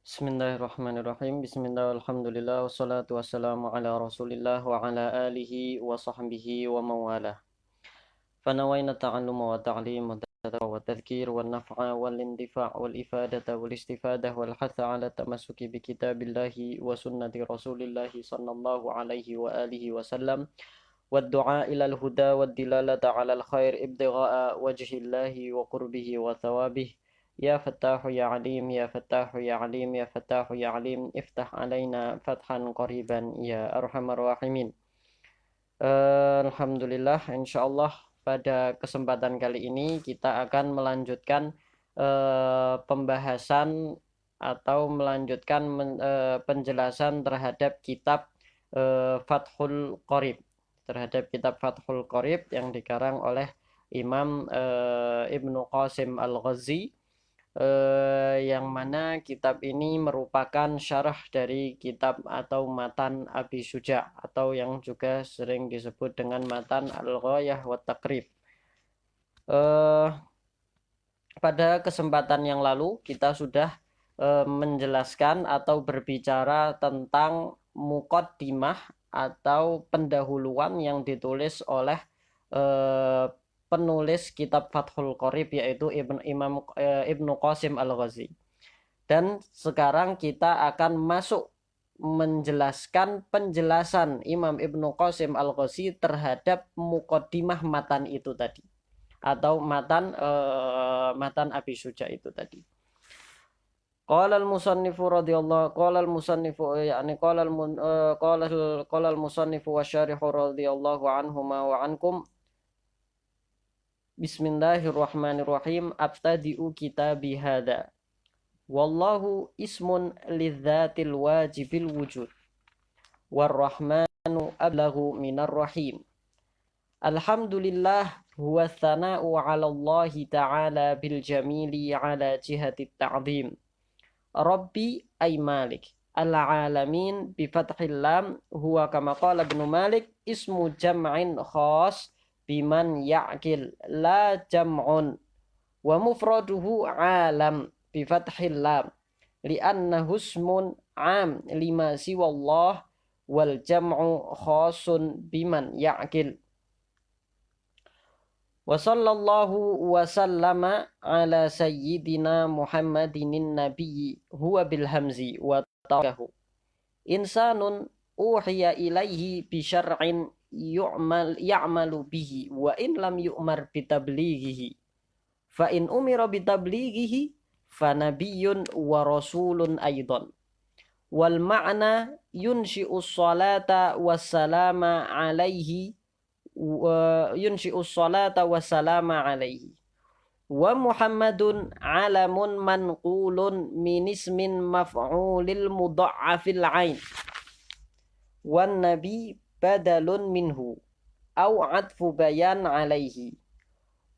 Bismillahirrahmanirrahim. Bismillah, alhamdulillah, wassalatu wassalamu ala rasulillah wa ala alihi wa sahbihi wa mawalah. Fanawayna ta'alluma wa ta'lim wa tadhkir wa naf'a wal intifa' wal ifadata wal istifadah wal hatha ala tamassuki bi kitabillahi wa sunnati rasulillahi sallallahu alaihi wa alihi wa sallam wa du'a ilal huda wa dilalata ala al khair ibtigha'a wajhillahi wa qurbihi wa thawabih. Ya Fattahu ya Alim, ya Fattahu ya Alim, ya Fattahu ya Alim, iftah alaina fathan qariban ya Arhamar Rahimin. Alhamdulillah, insyaallah pada kesempatan kali ini kita akan melanjutkan pembahasan atau melanjutkan penjelasan terhadap kitab Fathul Qorib, terhadap kitab Fathul Qorib yang dikarang oleh Imam Ibnu Qasim Al-Ghazi, yang mana kitab ini merupakan syarah dari kitab atau matan Abi Syuja, atau yang juga sering disebut dengan matan Al-Ghayah wa Taqrib. Pada kesempatan yang lalu kita sudah menjelaskan atau berbicara tentang muqaddimah atau pendahuluan yang ditulis oleh penulis kitab Fathul Qorib, yaitu Ibnu Qasim Al-Ghazi. Dan sekarang kita akan masuk menjelaskan penjelasan Imam Ibnu Qasim Al-Ghazi terhadap muqaddimah matan itu tadi, atau matan Abi Syuja itu tadi. Qala al-musannifu radhiyallahu qala al-musannifu yani qala al-musannifu wa syarihu radhiyallahu anhuma wa ankum. Bismillahirrahmanirrahim. Abtadi'u kitabi hada. Wallahu ismun lidzatil wajibil wujud. Warrahmanu ablahu minar rahim. Alhamdulillah huwa thana'u 'ala Allah ta'ala bil jamili 'ala jihati ta'zim. Rabbi ay Malik. Al-alamin bi fathil lam huwa kama qala Ibnu Malik ismu jam'in khas biman ya'kil la jam'un wa mufraduhu alam bi fathil lam li'annahu ismun am lima siwallah wal jam'u khasun biman ya'kil. Wa sallallahu wa sallama ala sayyidina Muhammadinin nabiyyi huwa bil hamzi wa taqahu insanun uhiya ilaihi bi syar'in ya'malu bihi wa in lam yu'mar bitablighihi fa in umira bitablighihi fa nabiyyun wa rasulun aidan wal ma'na yunshi'us salata wassalama alaihi wa yunshi'us salata wassalama alaihi wa Muhammadun alamun manqulun min ismin maf'ulil mudha'afil ain wan nabi badalun minhu au atfu bayan alaihi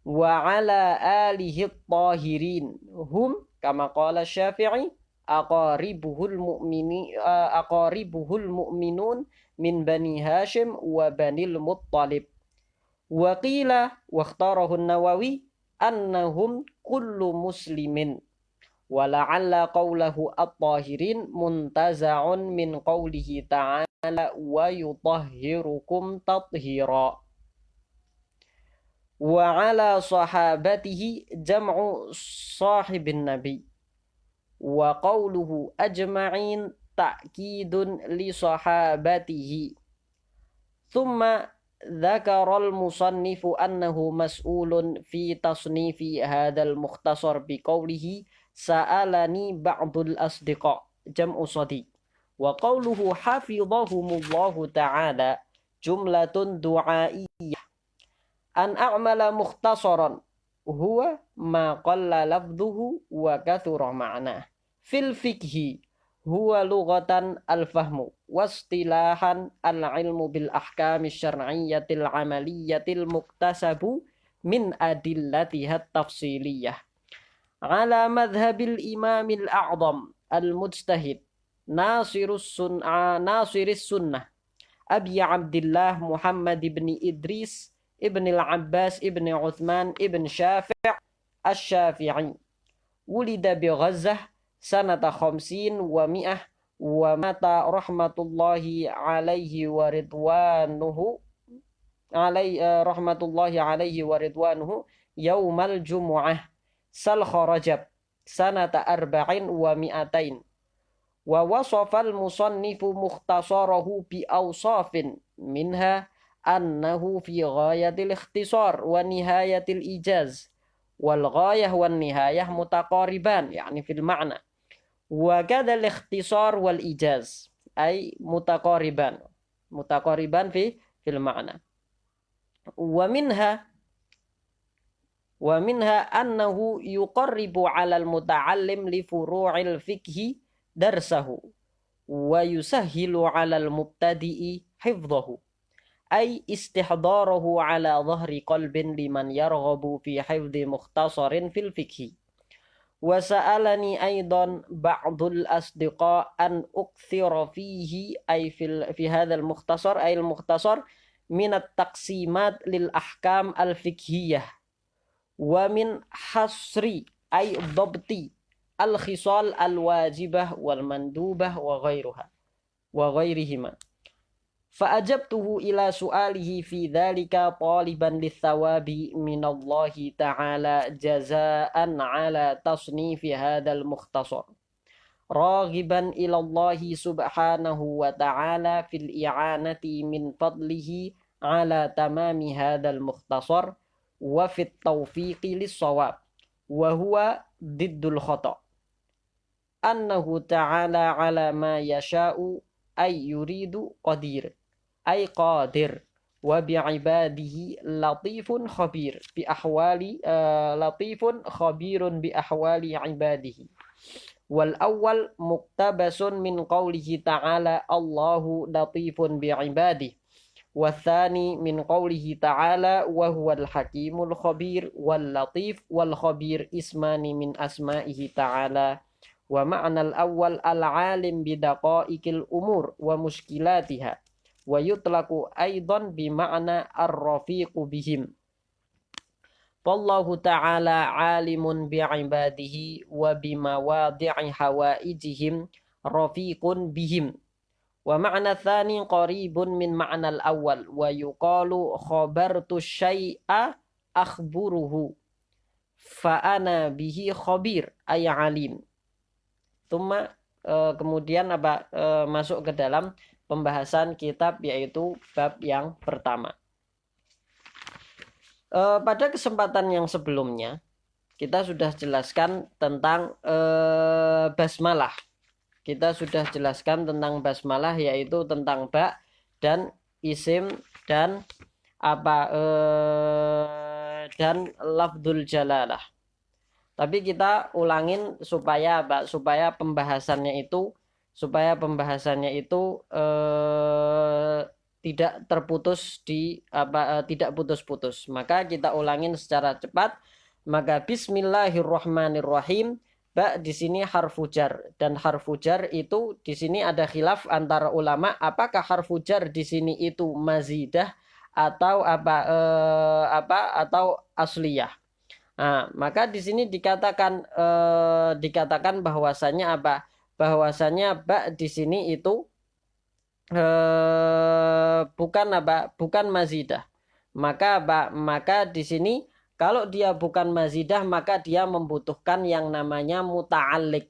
wa ala alihi tahirin hum kama qala Syafi'i aqaribuhul mu'minun min bani Hashim wa banil Muttalib wa qila wa ikhtarahu an-Nawawi annahum kullu muslimin wa la'alla qawlahu at-tahirin muntaza'un min qawlihi ta'ala wa yutahhirukum tathira wa ala sahabatihi jam'u sahibin nabi wa qawluhu ajma'in ta'kidun li sahabatihi. Thumma dzakara al-musannifu annahu mas'ulun fi tasnifi hadzal mukhtasar bi qawlihi sa'alani ba'dul asdiqa jam'u sadiq wa qawluhu hafidhahumullahu ta'ala jumlatun du'a'iyyah an a'mala mukhtasaran huwa ma qalla lafdhuhu wa kathura ma'nah fil fikhi huwa lughatan al-fahmu wastilahan al-ilmu bil ahkami syar'iyyatil amaliyyatil muktasabu min adillatiha tafsiliyah ala madhhabil imamil a'zam al-mujtahid Nasiris Sunnah Abi Abdillah Muhammad ibn Idris ibn al-Abbas ibn Uthman ibn Syafi' Asy-Syafi'i wulida bi Ghazzah sanata khamsin wa mi'ah wa mata rahmatullahi alaihi wa ridwanuhu rahmatullahi alaihi wa ridwanuhu yaumal jumu'ah sal kharajab sanata arba'in wa mi'atain. Wa wasafal musannifu mukhtasarahu bi awsafin minha annahu fi ghayatil ikhtisar wa nihayatil ijaz wal ghayah wan nihayah mutaqariban yani fil ma'na wa kadzal ikhtisar wal ijaz ay mutaqariban fil ma'na wa minha annahu yuqarribu 'alal muta'allim li furu'il fiqhi darsahu wa yusahhilu 'alal mubtadi'i hifdhahu ay istihdarahu 'ala dhahri qalbin liman yarghabu fi hifdhi mukhtasarin fil fiqhi. Wa sa'alani aidan ba'dul asdiqa an ukthira fihi ay fi hadzal mukhtasar ay al mukhtasar min at-taqsimat lil ahkam al fiqhiyah wa min hasri ay dhabti al-khisal al-wajibah wal-mandubah wa ghairihima. Fa'ajabtuhu ila su'alihi fi dhalika taliban lithawabi minallahi ta'ala jazaan ala tasnifi hadal mukhtasar. Raghiban ilallahi subhanahu wa ta'ala fil i'anati min fadlihi ala tamami hadal mukhtasar wa fit taufiqi lis-shawab wa huwa diddul khata'. Annahu ta'ala ala ma yasha'u ay yuridu qadir ay qadir wa bi'ibadihi latifun khabir bi ahwali latifun khabirun bi ahwali ibadihi. Wal awwal muktabasun min qawlihi ta'ala Allahu latifun bi ibadihi. Wathani min qawlihi ta'ala wa huwal hakimul khabir wal latif wal khabir ismani min asma'ihi ta'ala. Wa ma'nal awwal al-alim bidaqa'iqil umur wa muskilatiha wa yutlaqu aidan bi ma'na ar-rafiqu bihim. Wallahu ta'ala alimun bi'ibadihi wa bimawadi'i hawaijihim rafiqun bihim. Wa ma'na tsani qaribun min ma'nal awwal wa yuqalu khabartu syai'a akhburuhu fa ana bihi khabir ay alim. Kemudian masuk ke dalam pembahasan kitab yaitu bab yang pertama. Pada kesempatan yang sebelumnya kita sudah jelaskan tentang basmalah. Kita sudah jelaskan tentang basmalah yaitu tentang ba dan isim dan dan lafdzul jalalah. Tapi kita ulangin supaya pembahasannya itu tidak terputus tidak putus-putus. Maka kita ulangin secara cepat. Maka bismillahirrahmanirrahim. Ba di sini harfu jar dan harfu jar itu di sini ada khilaf antara ulama apakah harfu jar di sini itu mazidah atau atau asliyah. Nah, maka di sini dikatakan bahwasanya bahwasanya ba di sini itu bukan mazidah. Maka di sini kalau dia bukan mazidah maka dia membutuhkan yang namanya muta'alliq,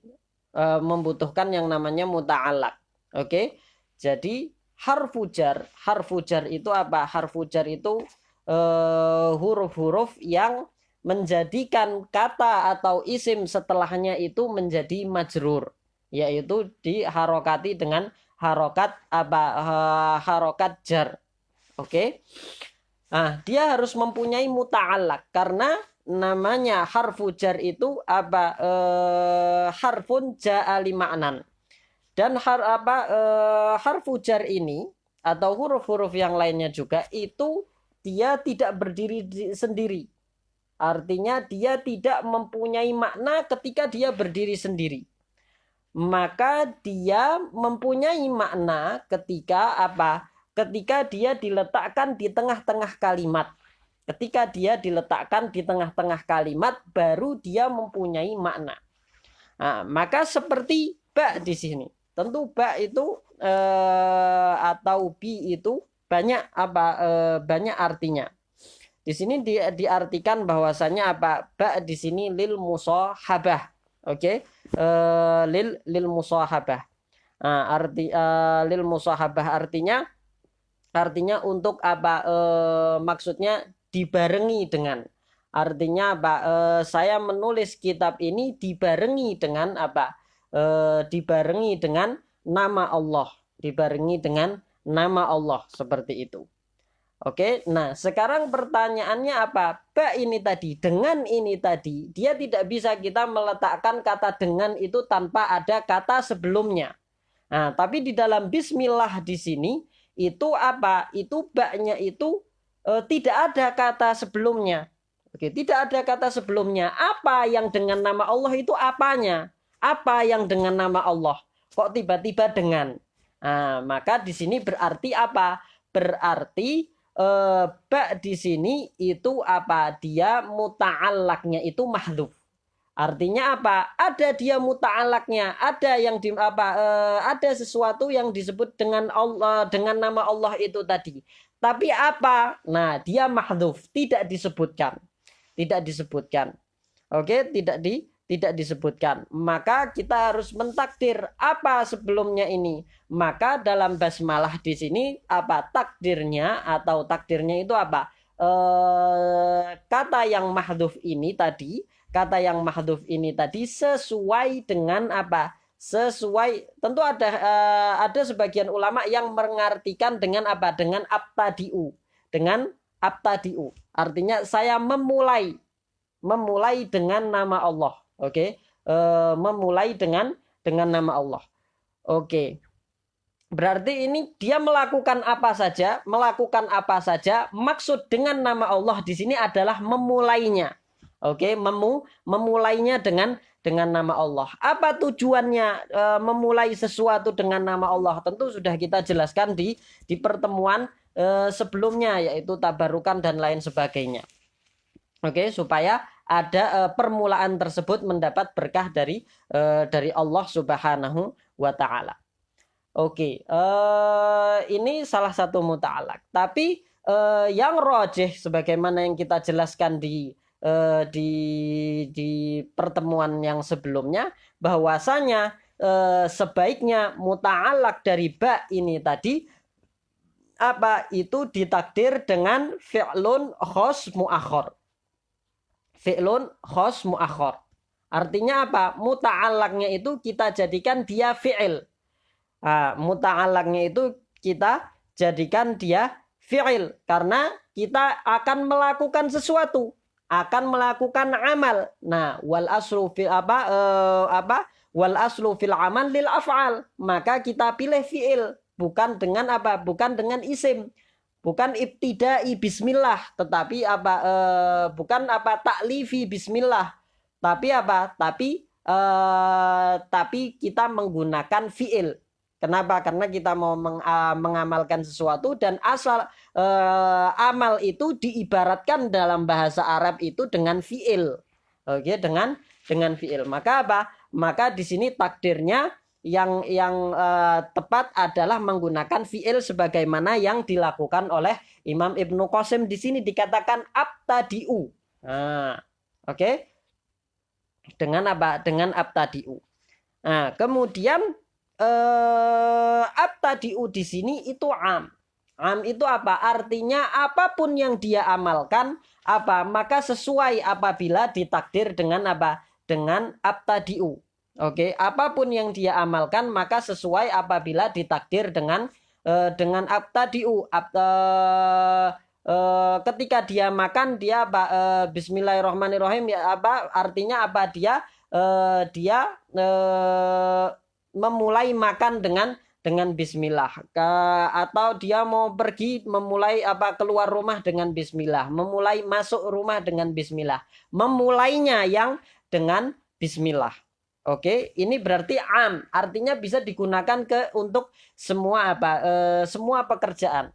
Oke? Jadi harfu jar itu apa? Harfu jar itu huruf-huruf yang menjadikan kata atau isim setelahnya itu menjadi majrur, yaitu diharokati dengan harokat harokat jar. Oke? Nah, dia harus mempunyai muta'allaq karena namanya harfu jar itu harfun ja'a li ma'nan. Dan harfu jar ini atau huruf-huruf yang lainnya juga itu dia tidak berdiri sendiri. Artinya dia tidak mempunyai makna ketika dia berdiri sendiri. Maka dia mempunyai makna ketika ketika dia diletakkan di tengah-tengah kalimat. Ketika dia diletakkan di tengah-tengah kalimat baru dia mempunyai makna. Maka seperti ba di sini. Tentu ba itu atau bi itu banyak banyak artinya. Di sini diartikan bahwasanya ba di sini lil musahabah. Oke. Lil musahabah. Lil musahabah artinya untuk maksudnya dibarengi dengan. Artinya saya menulis kitab ini dibarengi dengan dibarengi dengan nama Allah, dibarengi dengan nama Allah seperti itu. Oke, nah sekarang pertanyaannya apa? Ba ini tadi, dengan ini tadi, dia tidak bisa kita meletakkan kata dengan itu tanpa ada kata sebelumnya. Nah, tapi di dalam bismillah di sini itu Itu ba-nya itu tidak ada kata sebelumnya. Oke, tidak ada kata sebelumnya. Apa yang dengan nama Allah itu apanya? Apa yang dengan nama Allah? Kok tiba-tiba dengan? Maka di sini berarti apa? Berarti ba di sini itu Dia muta'allaknya itu mahdhuf. Artinya apa? Ada dia muta'allaknya, ada yang ada sesuatu yang disebut dengan Allah, dengan nama Allah itu tadi. Tapi apa? Nah, dia mahdhuf, tidak disebutkan. Tidak disebutkan. Oke, tidak disebutkan. Maka kita harus mentakdir apa sebelumnya ini. Maka dalam basmalah di sini takdirnya itu kata yang mahdhuf ini tadi, sesuai dengan sesuai, tentu ada sebagian ulama yang mengartikan dengan dengan abtadiu, artinya saya memulai dengan nama Allah. Oke. Memulai dengan nama Allah. Oke. Berarti ini dia melakukan apa saja, maksud dengan nama Allah di sini adalah memulainya. Oke, memulainya dengan nama Allah. Apa tujuannya memulai sesuatu dengan nama Allah? Tentu sudah kita jelaskan di pertemuan sebelumnya, yaitu tabarukan dan lain sebagainya. Oke, supaya ada permulaan tersebut mendapat berkah dari Allah Subhanahu wa taala. Oke, ini salah satu muta'alaq. Tapi yang rajih sebagaimana yang kita jelaskan di pertemuan yang sebelumnya, bahwasanya sebaiknya muta'alaq dari ba ini tadi itu ditakdir dengan fi'lun khos mu'akhor. Fi'lun khos mu'akhor. Artinya apa? Muta'alaqnya itu kita jadikan dia fi'il. Muta'alaqnya itu kita jadikan dia fi'il. Karena kita akan melakukan sesuatu. Akan melakukan amal. Nah, wal aslu fil wal aslu fil amal lil af'al. Maka kita pilih fi'il. Bukan dengan bukan dengan isim. Bukan ibtidai bismillah, tetapi bukan taklifi bismillah, tapi tapi kita menggunakan fiil. Kenapa? Karena kita mau mengamalkan sesuatu, dan asal amal itu diibaratkan dalam bahasa Arab itu dengan fiil. Oke, dengan fiil. Maka Maka di sini takdirnya yang tepat adalah menggunakan fiil sebagaimana yang dilakukan oleh Imam Ibnu Qasim. Di sini dikatakan abtadiu. Oke. Dengan Dengan abtadiu. Nah, kemudian abtadiu di sini itu am. Am itu artinya apapun yang dia amalkan maka sesuai apabila ditakdir dengan dengan abtadiu. Oke, apapun yang dia amalkan maka sesuai apabila ditakdir dengan abtadiu. Ketika dia makan dia bismillahirrahmanirrahim, artinya dia memulai makan dengan bismillah. Atau dia mau pergi memulai keluar rumah dengan bismillah, memulai masuk rumah dengan bismillah, memulainya yang dengan bismillah. Oke, ini berarti am, artinya bisa digunakan untuk semua semua pekerjaan.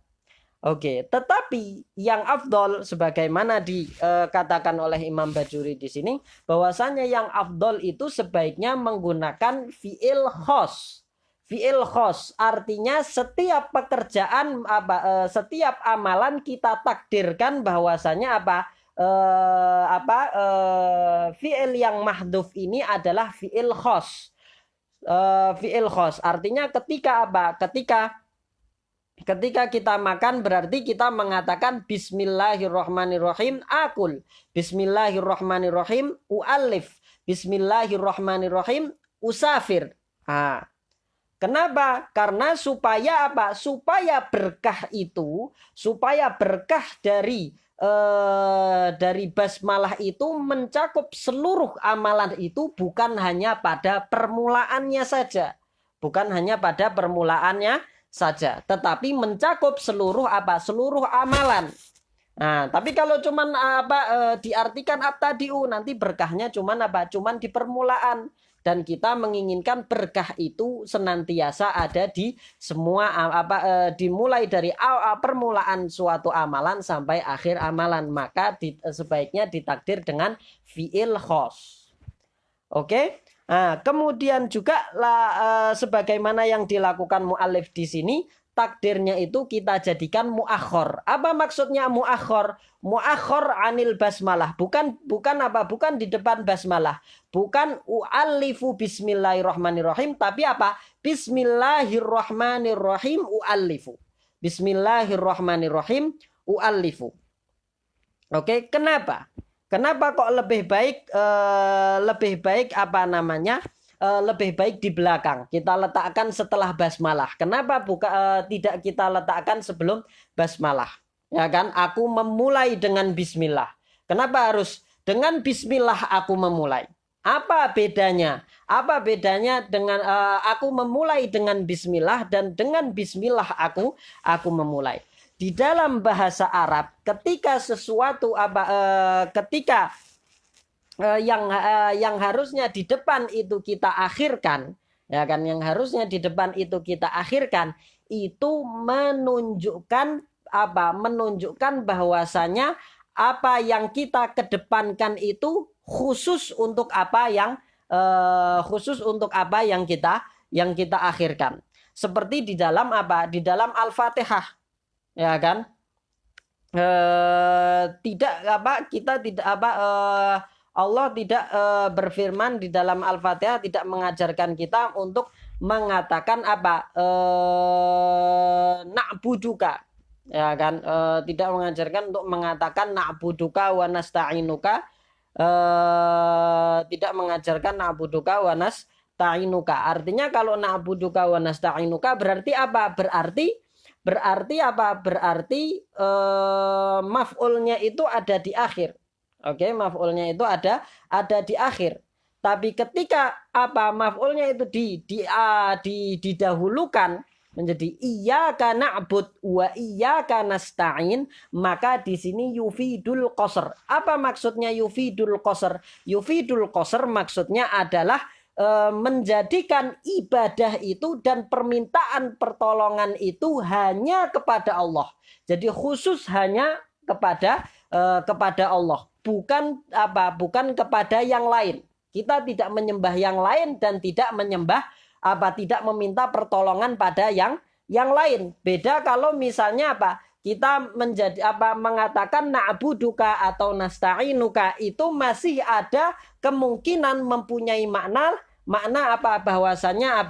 Oke, tetapi yang afdol sebagaimana dikatakan oleh Imam Bajuri di sini bahwasanya yang afdol itu sebaiknya menggunakan fiil khos. Fiil khos artinya setiap pekerjaan setiap amalan kita takdirkan bahwasanya fiil yang mahdhuf ini adalah fiil khos. Fiil khos artinya ketika kita makan berarti kita mengatakan Bismillahirrahmanirrahim akul. Bismillahirrahmanirrahim u'alif. Bismillahirrahmanirrahim usafir. Nah, kenapa? Karena supaya Supaya berkah dari basmalah itu mencakup seluruh amalan itu, bukan hanya pada permulaannya saja. Bukan hanya pada permulaannya saja, tetapi mencakup seluruh amalan. Nah, tapi kalau cuman diartikan abtadiu, nanti berkahnya cuman di permulaan, dan kita menginginkan berkah itu senantiasa ada di semua dimulai dari permulaan suatu amalan sampai akhir amalan, maka sebaiknya ditakdir dengan fiil khos. Oke? Nah, kemudian juga sebagaimana yang dilakukan mu'alif di sini, takdirnya itu kita jadikan muakhor. Apa maksudnya muakhor? Muakhor anil basmalah. Bukan di depan basmalah. Bukan u'allifu bismillahirrahmanirrahim, tapi apa? Bismillahirrahmanirrahim u'allifu. Bismillahirrahmanirrahim u'allifu. Oke, kenapa? Kenapa kok lebih baik lebih baik di belakang, kita letakkan setelah basmalah? Kenapa tidak kita letakkan sebelum basmalah? Ya kan? Aku memulai dengan bismillah. Kenapa harus dengan bismillah aku memulai? Apa bedanya? Apa bedanya dengan aku memulai dengan bismillah dan dengan bismillah aku memulai? Di dalam bahasa Arab, ketika sesuatu yang harusnya di depan itu kita akhirkan, ya kan, yang harusnya di depan itu kita akhirkan, itu menunjukkan bahwasanya apa yang kita kedepankan itu khusus untuk apa yang kita akhirkan. Seperti di dalam Al-Fatihah. Ya kan, Allah tidak berfirman di dalam Al-Fatihah, tidak mengajarkan kita untuk mengatakan na'buduka, ya kan, tidak mengajarkan untuk mengatakan na'buduka wa nasta'inuka, tidak mengajarkan na'buduka wa nasta'inuka. Artinya kalau na'buduka wa nasta'inuka berarti apa? Berarti maf'ulnya itu ada di akhir. Oke, maf'ulnya itu ada di akhir. Tapi ketika maf'ulnya itu didahulukan menjadi iyyaka na'bud wa iyyaka nasta'in, maka di sini yufidul qasr. Apa maksudnya yufidul qasr? Yufidul qasr maksudnya adalah menjadikan ibadah itu dan permintaan pertolongan itu hanya kepada Allah. Jadi khusus hanya kepada Allah, bukan kepada yang lain. Kita tidak menyembah yang lain dan tidak meminta pertolongan pada yang lain. Beda kalau misalnya kita mengatakan na'buduka atau nasta'inuka, itu masih ada kemungkinan mempunyai makna bahwasanya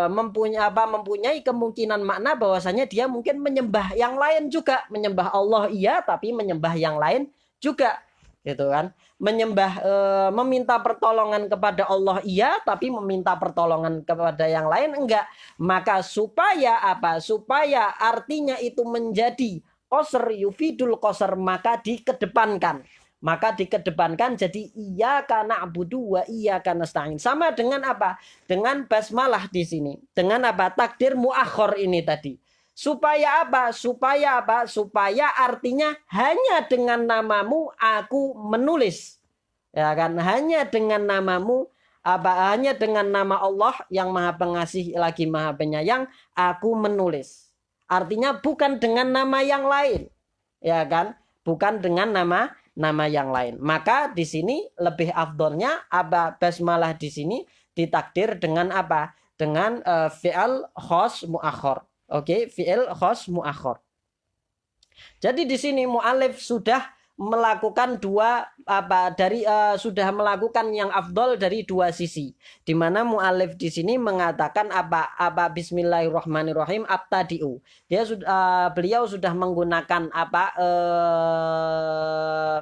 mempunyai kemungkinan makna bahwasanya dia mungkin menyembah yang lain juga, menyembah Allah iya tapi menyembah yang lain juga, gitu kan. Meminta pertolongan kepada Allah iya tapi meminta pertolongan kepada yang lain enggak. Maka supaya artinya itu menjadi qasr, yufidul qasr, maka dikedepankan jadi iyyaka na'budu wa iyyaka nasta'in. Sama dengan dengan basmalah di sini, dengan takdir muakhor ini tadi. Supaya supaya artinya hanya dengan namamu aku menulis, ya kan, hanya dengan namamu hanya dengan nama Allah yang Maha Pengasih lagi Maha Penyayang aku menulis. Artinya bukan dengan nama yang lain. Ya kan? Bukan dengan nama yang lain. Maka di sini lebih afdolnya basmalah di sini ditakdir dengan apa? Dengan fi'al khos mu'akhor. Oke, fi'il khos mu'akhor. Jadi di sini mu'alif sudah melakukan sudah melakukan yang afdol dari dua sisi. Di mana mu'alif di sini mengatakan apa bismillahirrahmanirrahim abtadi'u. Beliau sudah menggunakan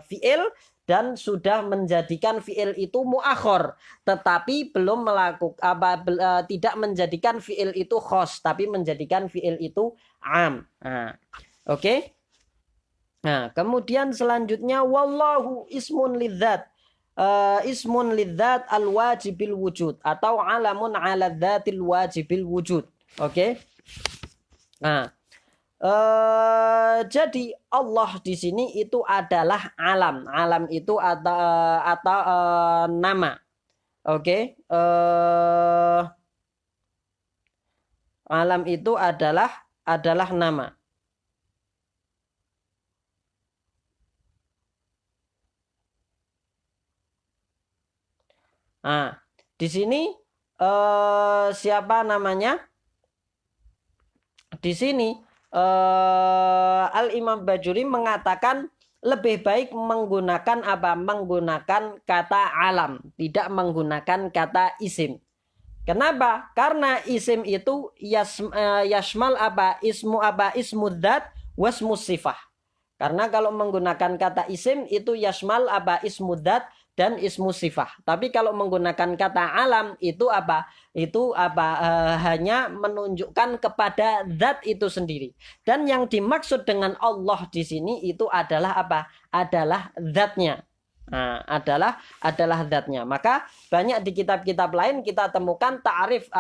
fi'il dan sudah menjadikan fi'il itu mu'akhor, tetapi belum tidak menjadikan fi'il itu khos, tapi menjadikan fi'il itu am. Oke. Nah, kemudian selanjutnya wallahu ismun lidzat. Ismun lidzat al-wajibil wujud atau alamun ala dzatil wajibil wujud. Oke. Nah, jadi Allah di sini itu adalah alam. Alam itu atau nama. Oke. Alam itu adalah nama. Nah, di sini siapa namanya? Di sini Al-Imam Bajuri mengatakan lebih baik menggunakan menggunakan kata alam, tidak menggunakan kata isim. Kenapa? Karena isim itu yashmal ismu dzat wasmu sifah. Karena kalau menggunakan kata isim itu yashmal ismu dzat dan ismu sifah. Tapi kalau menggunakan kata alam itu hanya menunjukkan kepada zat itu sendiri. Dan yang dimaksud dengan Allah di sini itu adalah Adalah zatnya. Nah, adalah zatnya. Maka banyak di kitab-kitab lain kita temukan ta'rif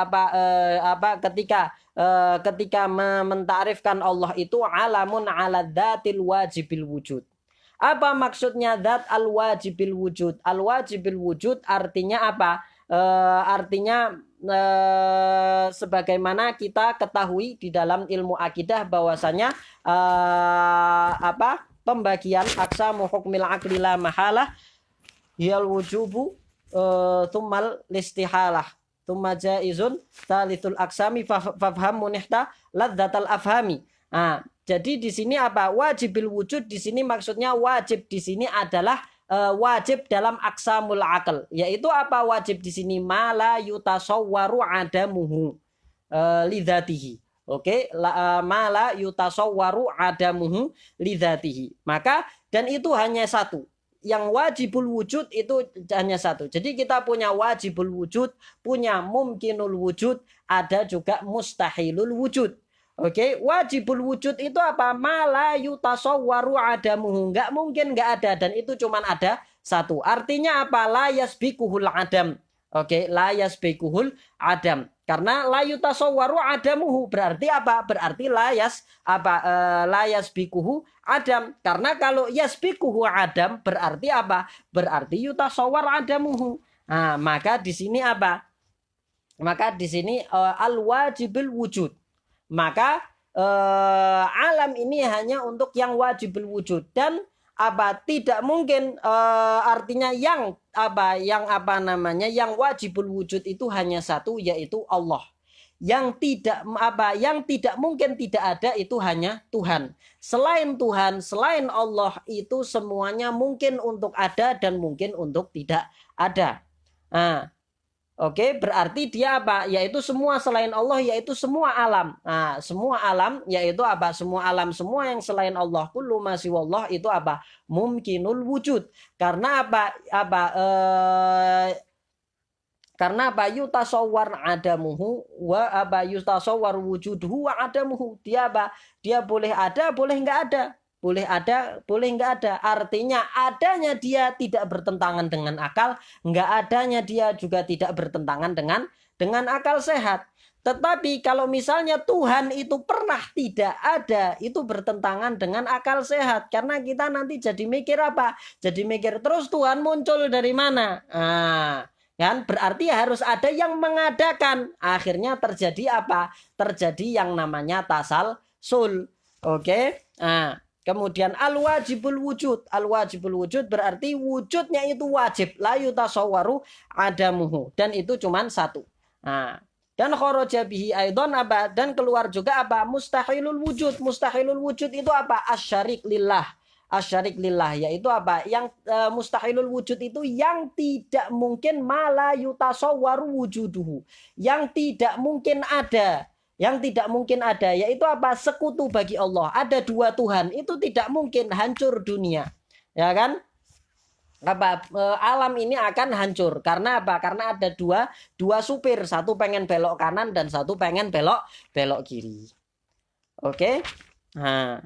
ketika mentarifkan Allah itu alamun ala dzatil wajibil wujud. Apa maksudnya zat al-wajibil wujud? Al-wajibil wujud artinya apa? Artinya sebagaimana kita ketahui di dalam ilmu akidah bahwasanya pembagian aqsamu hukmil aqli la mahalah hiyal wujubu tsummal listihalah tsumma jaizun talithul aqsami fafham munihta ladzatal afhami. Jadi di sini wajibil wujud di sini maksudnya wajib di sini adalah wajib dalam aqsamul aql, yaitu wajib di sini mala yutasawwaru adamuhu lidzatihi. Oke, mala yutasawwaru adamuhu lidzatihi. Maka dan itu hanya satu. Yang wajibul wujud itu hanya satu. Jadi kita punya wajibul wujud, punya mumkinul wujud, ada juga mustahilul wujud. Oke, wajibul wujud itu mala yutasawwaru adamuhu. Enggak mungkin enggak ada, dan itu cuma ada satu. Artinya la yasbikuhul adam. Oke, la yasbikuhul adam. Karena la yutasawwaru adamuhu berarti Berarti la yasbikuhu adam. Karena kalau yasbikuhu adam berarti Berarti yutasawwar adamuhu. Nah, maka di sini Maka di sini al-wajibul wujud. Maka alam ini hanya untuk yang wajibul wujud, dan tidak mungkin artinya yang wajibul wujud itu hanya satu, yaitu Allah. Yang tidak mungkin tidak ada itu hanya Tuhan. Selain Tuhan, selain Allah itu semuanya mungkin untuk ada dan mungkin untuk tidak ada. Oke, berarti dia yaitu semua selain Allah, yaitu semua alam. Nah, semua alam yaitu semua alam, semua yang selain Allah, kullu ma siwallah itu mumkinul wujud. Karena karena yutasawwar adamuhu wa yutasawwar wujuduhu wa adamuhu. Dia boleh ada, boleh enggak ada. Boleh ada, boleh enggak ada. Artinya adanya dia tidak bertentangan dengan akal, enggak adanya dia juga tidak bertentangan dengan akal sehat. Tetapi kalau misalnya Tuhan itu pernah tidak ada, itu bertentangan dengan akal sehat. Karena kita nanti jadi mikir Jadi mikir terus Tuhan muncul dari mana? Kan berarti harus ada yang mengadakan. Akhirnya terjadi Terjadi yang namanya sul. Oke. Nah, kemudian al-wajibul wujud. Al-wajibul wujud berarti wujudnya itu wajib. La yutasawwaru adamuhu. Dan itu cuman satu. Nah, dan kharaja bihi aidon apa? Dan keluar juga apa? Mustahilul wujud. Mustahilul wujud itu apa? Asyarik lillah. Asyarik lillah yaitu apa? Yang mustahilul wujud itu yang tidak mungkin mala yutasawwaru wujuduhu. Yang tidak mungkin ada. Yang tidak mungkin ada yaitu apa? Sekutu bagi Allah. Ada dua Tuhan. Itu tidak mungkin, hancur dunia. Ya kan? Apa alam ini akan hancur karena apa? Karena ada dua supir, satu pengen belok kanan dan satu pengen belok kiri. Oke. Nah,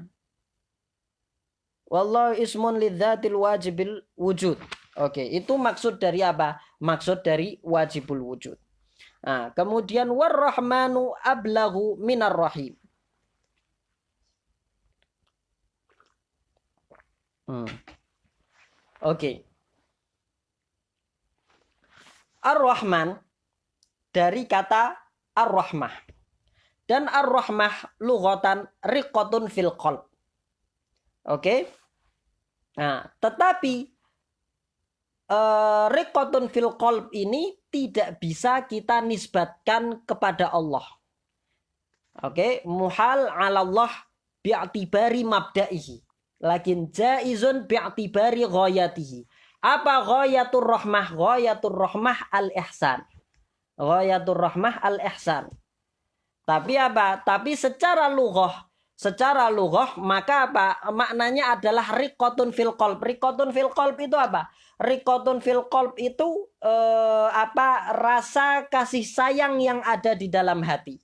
wallahu ismun lidzatil wajibil wujud. Oke, itu maksud dari apa? Maksud dari wajibul wujud. Nah, kemudian warrahmanu ablahu minar rahim. Oke. Ar-Rahman dari kata ar-rahmah. Dan ar-rahmah lughatan riqatun fil qalb. Oke. Nah, tetapi riqatun fil qalb ini tidak bisa kita nisbatkan kepada Allah. Oke, muhal 'ala Allah bi'tibari mabda'ihi. Lakin jaizun bi'tibari ghayatihi. Apa ghayatur rahmah? Ghayatur rahmah al-ihsan. Ghayatur rahmah al-ihsan. Tapi apa? Tapi secara lughah maka apa? Maknanya adalah riqatun fil qalb. Riqatun fil qalb itu apa? Riqatun fil qalb itu apa? Rasa kasih sayang yang ada di dalam hati.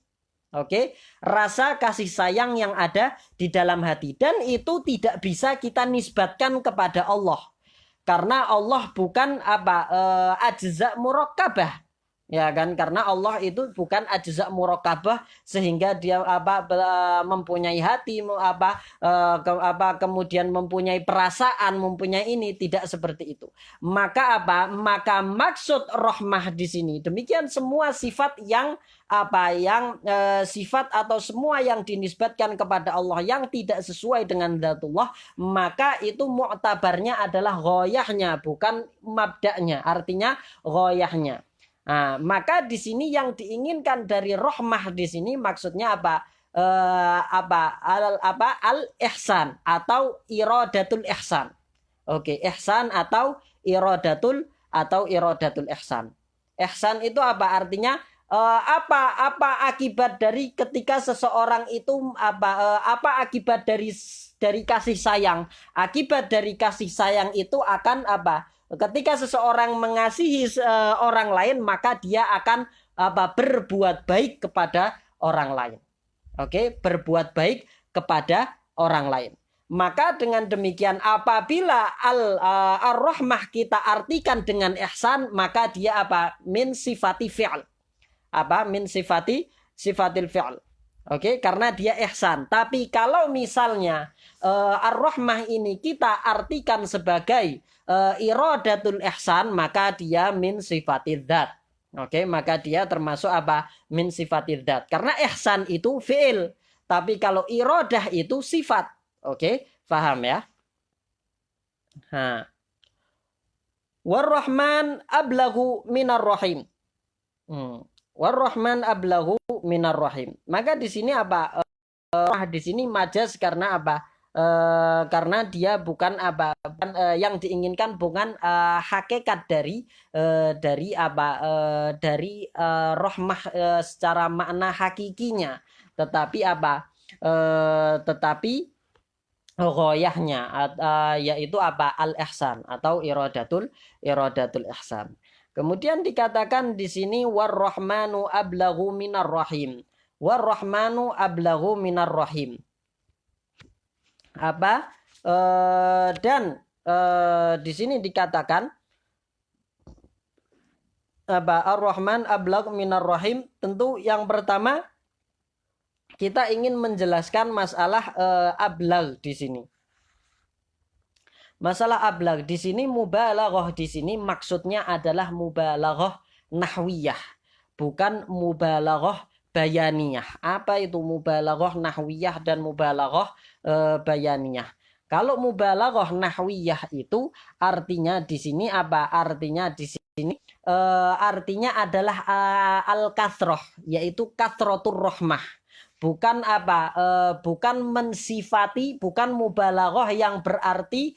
Oke, rasa kasih sayang yang ada di dalam hati, dan itu tidak bisa kita nisbatkan kepada Allah karena Allah bukan apa ajza murakkabah. Ya kan, karena Allah itu bukan ajza murakkabah sehingga dia apa mempunyai hati kemudian mempunyai perasaan, mempunyai ini, tidak seperti itu. Maka apa? Maka maksud rahmah di sini demikian semua sifat yang sifat atau semua yang dinisbatkan kepada Allah yang tidak sesuai dengan dzatullah, maka itu mu'tabarnya adalah ghayahnya, bukan mabda'nya. Artinya ghayahnya. Nah, maka di sini yang diinginkan dari rahmah di sini maksudnya apa? Al-ihsan atau iradatul ihsan. Oke, ihsan atau iradatul ihsan. Ihsan itu apa artinya? Apa akibat dari ketika seseorang itu apa akibat dari kasih sayang? Akibat dari kasih sayang itu akan apa? Ketika seseorang mengasihi orang lain, maka dia akan berbuat baik kepada orang lain. Oke, berbuat baik kepada orang lain. Maka dengan demikian apabila ar-rahmah kita artikan dengan ihsan, maka dia apa? Min sifati fi'l. Min sifatil fi'l. Oke, karena dia ihsan. Tapi kalau misalnya ar-rahmah ini kita artikan sebagai iradatul ihsan, maka dia min sifatid dzat. Oke, maka dia termasuk apa? Min sifatid dzat. Karena ihsan itu fi'il, tapi kalau iradah itu sifat. Oke, paham ya? War-Rahman ablaghu minar rahim. War-Rahman ablaghu minar rahim. Maka di sini apa? Di sini majaz karena apa? Karena dia bukan yang diinginkan bukan hakikat dari rahmah secara makna hakikinya, tetapi tetapi ghoyahnya yaitu al-ihsan atau iradatul ihsan. Kemudian dikatakan di sini war-rahmanu ablaghu minar rahim. War-rahmanu ablaghu minar rahim. Di sini dikatakan ar-rahman ablagh minar rahim. Tentu yang pertama kita ingin menjelaskan masalah ablagh di sini. Masalah ablagh di sini, mubalaghah di sini maksudnya adalah mubalaghah nahwiyah, bukan mubalaghah bayaniyah. Apa itu mubalaghah nahwiyah dan mubalaghah bayaniyah? Kalau mubalaghah nahwiyah itu artinya di sini apa? Artinya di sini artinya adalah al-kasroh, yaitu kasrotur rahmah. Bukan apa? Bukan mensifati, bukan mubalaghah yang berarti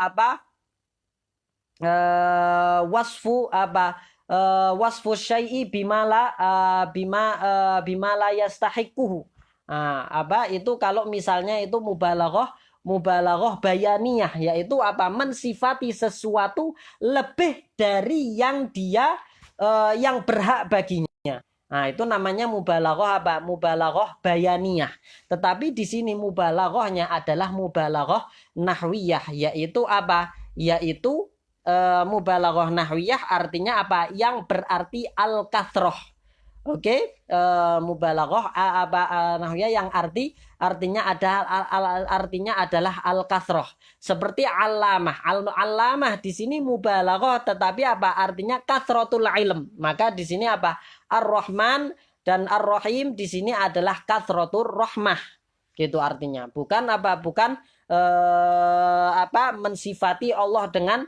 apa? Wasfu apa? Wasfu syai'i bima la yastahiquhu. Apa itu kalau misalnya itu mubalaghah bayaniyah, yaitu apa? Mensifati sesuatu lebih dari yang dia yang berhak baginya. Nah, itu namanya mubalaghah apa? Mubalaghah bayaniyah. Tetapi di sini mubalaghahnya adalah mubalaghah nahwiyah, yaitu apa? Yaitu mubalaghah nahwiyah artinya apa? Yang berarti al-kathroh. Oke, mubalaghah nahwiyah yang artinya adalah al-kathroh. Seperti alamah. Alamah di sini mubalaghah, tetapi apa? Artinya kathrotul ilm. Maka di sini apa? Ar-Rahman dan Ar-Rahim di sini adalah kathrotur rahmah. Gitu artinya. Bukan apa? Bukan mensifati Allah dengan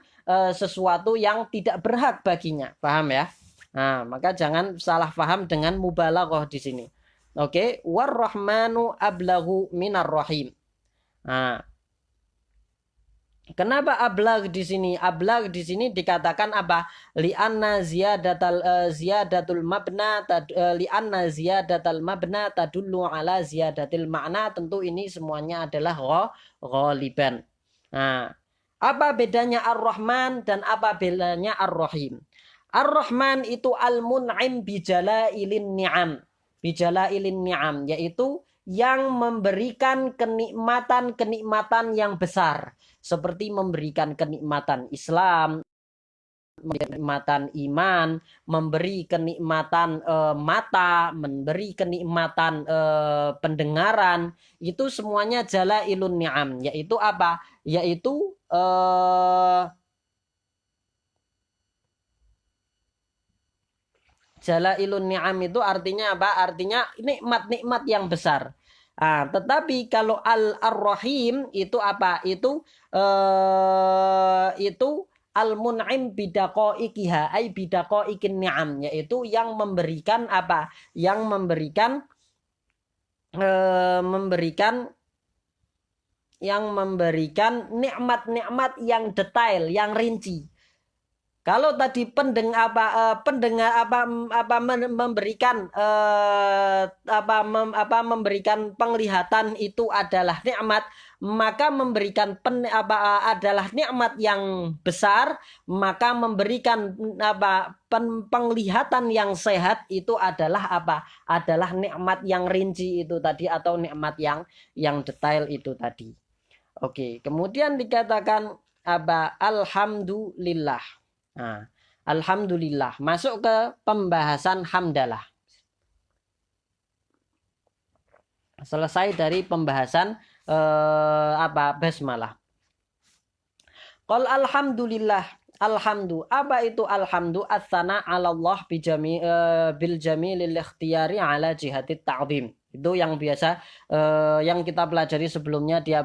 sesuatu yang tidak berhak baginya. Paham ya? Nah, maka jangan salah paham dengan mubalaghah di sini. Oke, war-rahmanu ablaghu minar rahim. Nah, kenapa ablag di sini? Ablag di sini dikatakan apa? Li'anna ziyadatul mabna li'anna ziyadatul mabna tadullu ala ziyadatil ma'na. Tentu ini semuanya adalah ghaliban. Nah, apa bedanya Ar-Rahman dan apa bedanya Ar-Rahim? Ar-Rahman itu al-mun'im bijalailin ni'am. Bijalailin ni'am, yaitu yang memberikan kenikmatan-kenikmatan yang besar. Seperti memberikan kenikmatan Islam, kenikmatan iman, memberi kenikmatan mata, memberi kenikmatan pendengaran. Itu semuanya jalailun ni'am. Yaitu apa? Yaitu jalailun ni'am itu artinya apa? Artinya nikmat-nikmat yang besar. Tetapi kalau ar-rahim itu apa? Itu al-mun'im bidaqaiqiha ay bidaqaiqin ni'am, yaitu yang memberikan apa? Yang memberikan nikmat-nikmat yang detail, yang rinci. Kalau tadi memberikan penglihatan itu adalah nikmat, maka memberikan adalah nikmat yang besar, maka memberikan penglihatan yang sehat itu adalah apa? Adalah nikmat yang rinci itu tadi, atau nikmat yang detail itu tadi. Oke, kemudian dikatakan apa? Alhamdulillah. Nah, alhamdulillah, masuk ke pembahasan hamdalah. Selesai dari pembahasan basmalah. Qul alhamdulillah, alhamdu. Apa itu alhamdu? As-sana 'ala Allah bil jamilil ikhtiyari 'ala jihati ta'zim. Itu yang biasa yang kita pelajari sebelumnya di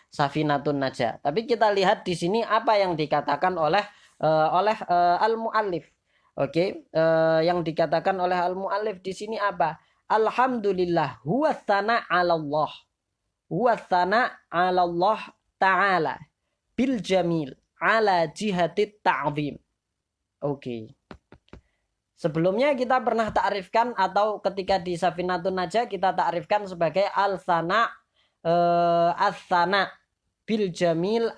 Safinatun Najah. Tapi kita lihat di sini apa yang dikatakan oleh al-muallif. Oke, yang dikatakan oleh al-muallif di sini apa? Alhamdulillah huwa tsana 'ala Allah. Huwa tsana 'ala Allah ta'ala bil jamil 'ala jihati ta'zim. Oke. Sebelumnya kita pernah ta'rifkan, atau ketika di Safinatun Najah kita ta'rifkan sebagai al-tsana as-tsana bil jamil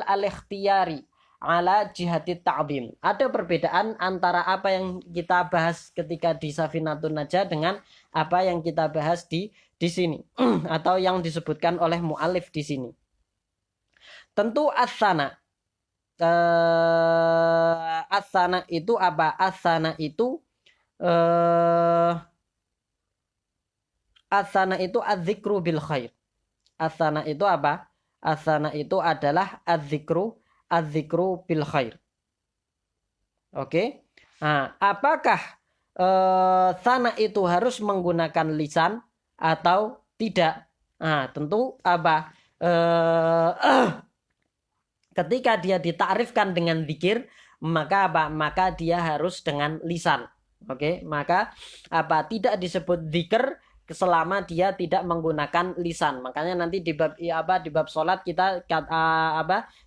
al-ikhtiyari ala jihati ta'zim. Ada perbedaan antara apa yang kita bahas ketika di Safinatun Najah dengan apa yang kita bahas di sini atau yang disebutkan oleh mu'alif di sini. Tentu as-sana. As-sana itu apa? As-sana itu as-sana itu az-zikru bil khair. As-sana itu apa? As-sana itu adalah az-zikru bil khair. Oke. Nah, apakah sana itu harus menggunakan lisan atau tidak? Nah, tentu apa? Ketika dia ditakrifkan dengan zikir, maka apa? Maka dia harus dengan lisan. Oke, maka apa? Tidak disebut zikir selama dia tidak menggunakan lisan. Makanya nanti di bab di bab salat kita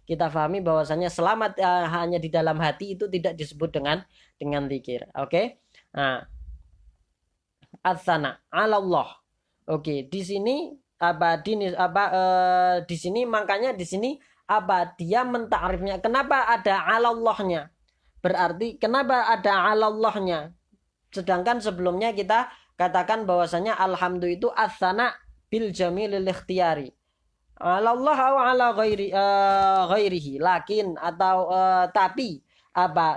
kita pahami bahwasanya selamat hanya di dalam hati itu tidak disebut dengan zikir. Oke. Nah, as-sana 'ala Allah. Oke, di sini di sini makanya di sini dia mentakrifnya. Kenapa ada 'ala Allahnya? Berarti kenapa ada 'ala Allahnya? Sedangkan sebelumnya kita katakan bahwasanya alhamdulillah itu as-sana bil jamilil ikhtiyari. 'Ala Allah atau 'ala ghairihi. Lakin atau tapi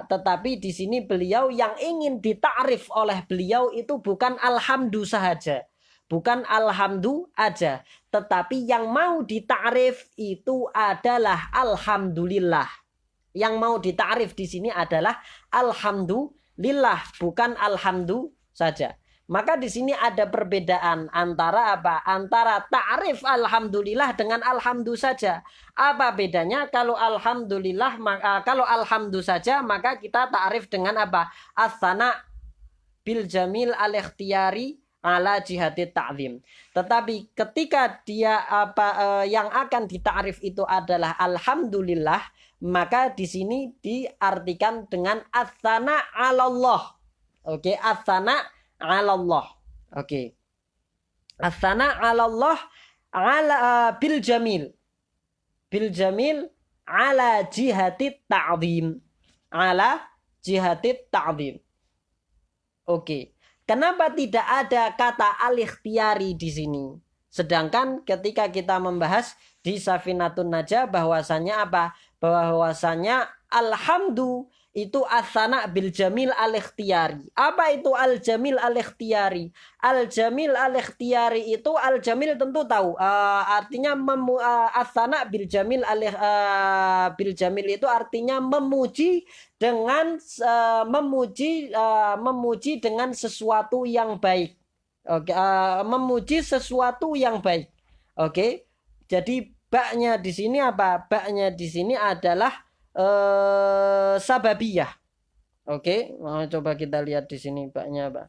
tetapi di sini beliau yang ingin ditakrif oleh beliau itu bukan alhamdu saja. Bukan alhamdu aja, tetapi yang mau ditakrif itu adalah alhamdulillah. Yang mau ditakrif di sini adalah alhamdulillah, bukan alhamdu saja. Maka di sini ada perbedaan antara Antara ta'rif alhamdulillah dengan alhamdu saja. Apa bedanya? Kalau alhamdulillah, kalau alhamdu saja, maka kita ta'rif dengan as-sana bil jamil al-ikhtiyari ala jihati ta'zim. Tetapi ketika dia yang akan ditakrif itu adalah alhamdulillah, maka di sini diartikan dengan as-sana 'ala Allah. Oke, as-sana 'ala Allah. Oke. As-sana 'ala Allah bil jamil. Bil jamil ala jihati ta'zim. Ala jihati ta'zim. Oke. Kenapa tidak ada kata al-ikhtiyari di sini? Sedangkan ketika kita membahas di Safinatun Najah bahwasanya bahwasanya alhamdu itu as-sana bil jamil al-ikhtiyari. Apa itu al-jamil al-ikhtiyari? Al-jamil al-ikhtiyari itu al-jamil tentu tahu. Artinya as-sana bil jamil bil jamil itu artinya memuji dengan memuji dengan sesuatu yang baik. Oke, memuji sesuatu yang baik. Oke. Jadi baknya di sini baknya di sini adalah sababiyah. Oke, coba kita lihat di sini baknya apa.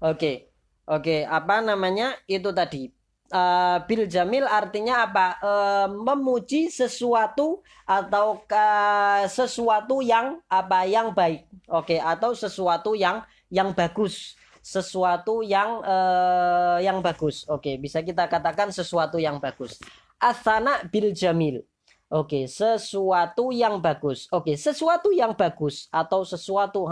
Oke, apa namanya? Itu tadi. Bil jamil artinya memuji sesuatu atau sesuatu yang yang baik. Oke, atau sesuatu yang bagus, sesuatu yang bagus. Oke, bisa kita katakan sesuatu yang bagus. As-sana bil jamil. Oke, sesuatu yang bagus. Oke, sesuatu yang bagus atau sesuatu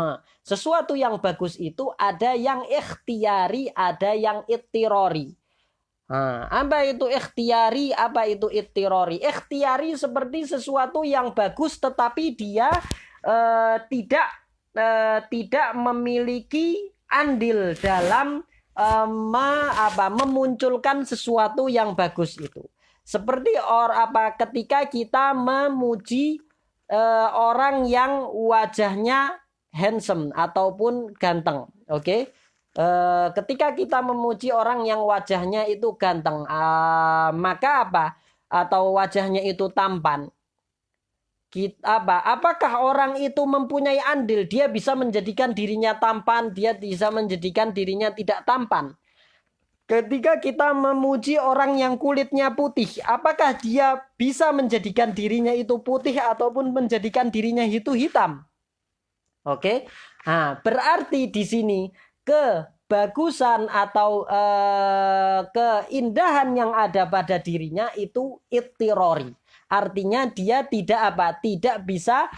yang bagus itu ada yang ikhtiyari, ada yang ittirori. Apa itu ikhtiyari, apa itu ittirori? Ikhtiyari seperti sesuatu yang bagus tetapi dia tidak memiliki andil dalam memunculkan sesuatu yang bagus itu. Seperti ketika kita memuji orang yang wajahnya handsome ataupun ganteng, oke? Ketika kita memuji orang yang wajahnya itu ganteng, maka atau wajahnya itu tampan, apakah orang itu mempunyai andil? Dia bisa menjadikan dirinya tampan, dia bisa menjadikan dirinya tidak tampan. Ketika kita memuji orang yang kulitnya putih, apakah dia bisa menjadikan dirinya itu putih ataupun menjadikan dirinya itu hitam? Oke. Berarti di sini kebagusan atau keindahan yang ada pada dirinya itu ittirori. Artinya dia tidak bisa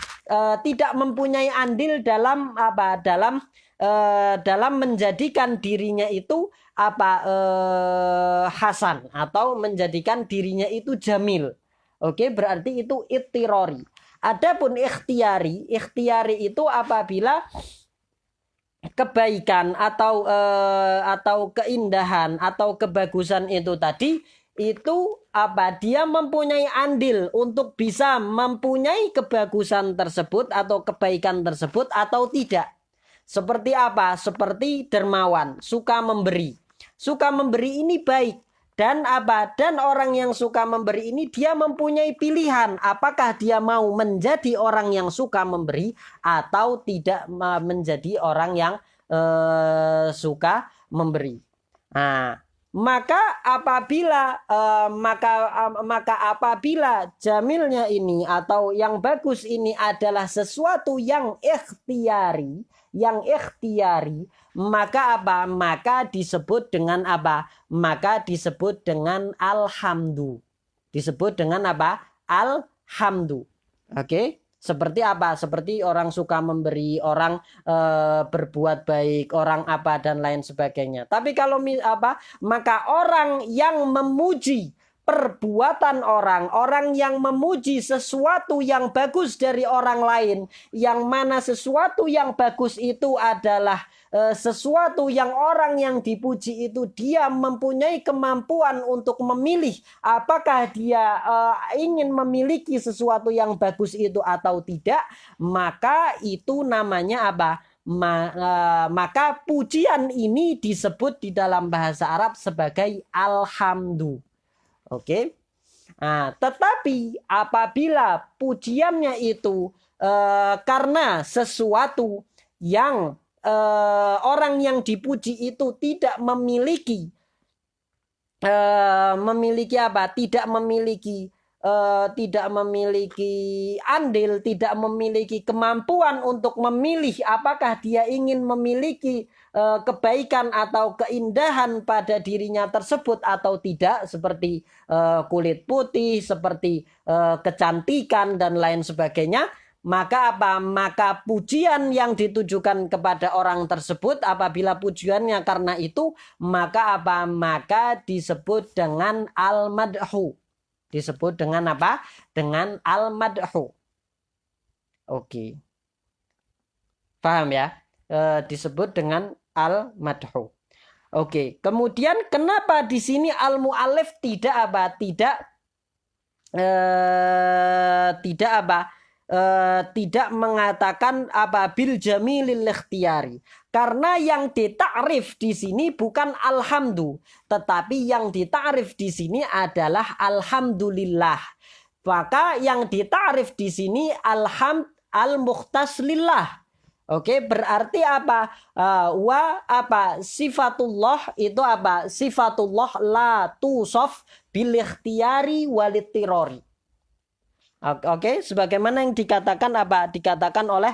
tidak mempunyai andil dalam dalam menjadikan dirinya itu hasan atau menjadikan dirinya itu jamil. Oke, berarti itu ittirori. Adapun ikhtiyari itu apabila kebaikan atau keindahan atau kebagusan itu tadi itu apa, dia mempunyai andil untuk bisa mempunyai kebagusan tersebut atau kebaikan tersebut atau tidak. Seperti apa? Seperti dermawan, suka memberi. Suka memberi ini baik. Dan apa? Dan orang yang suka memberi ini dia mempunyai pilihan. Apakah dia mau menjadi orang yang suka memberi atau tidak menjadi orang yang suka memberi. Nah, maka apabila jamilnya ini atau yang bagus ini adalah sesuatu yang ikhtiari, maka apa? Maka disebut dengan apa? Maka disebut dengan alhamdu. Disebut dengan apa? Alhamdu. Oke? Seperti apa? Seperti orang suka memberi, orang berbuat baik, orang apa dan lain sebagainya. Tapi kalau maka orang yang memuji perbuatan orang yang memuji sesuatu yang bagus dari orang lain, yang mana sesuatu yang bagus itu adalah sesuatu yang orang yang dipuji itu dia mempunyai kemampuan untuk memilih apakah dia ingin memiliki sesuatu yang bagus itu atau tidak, maka itu namanya apa? Maka pujian ini disebut di dalam bahasa Arab sebagai alhamdu. Oke. Nah, tetapi apabila pujiannya itu karena sesuatu yang orang yang dipuji itu tidak memiliki apa? Tidak memiliki andil, tidak memiliki kemampuan untuk memilih apakah dia ingin memiliki kebaikan atau keindahan pada dirinya tersebut atau tidak, seperti kulit putih, seperti kecantikan dan lain sebagainya. Maka apa? Maka pujian yang ditujukan kepada orang tersebut, apabila pujiannya karena itu, maka apa? Maka disebut dengan al-madhu. Disebut dengan apa? Dengan al-madhu. Oke. Paham ya? Disebut dengan al-madhu. Oke. Kemudian kenapa di sini al-mu'allif tidak apa? Tidak apa? Tidak mengatakan apa bil jamilil ikhtiyari, karena yang ditakrif di sini bukan alhamdu, tetapi yang ditakrif di sini adalah alhamdulillah. Maka yang ditakrif di sini al-mukhtas lillah. Oke, berarti apa? Sifatullah itu apa? Sifatullah la tusaf bil ikhtiyari walittirori. Oke, sebagaimana yang dikatakan apa? Dikatakan oleh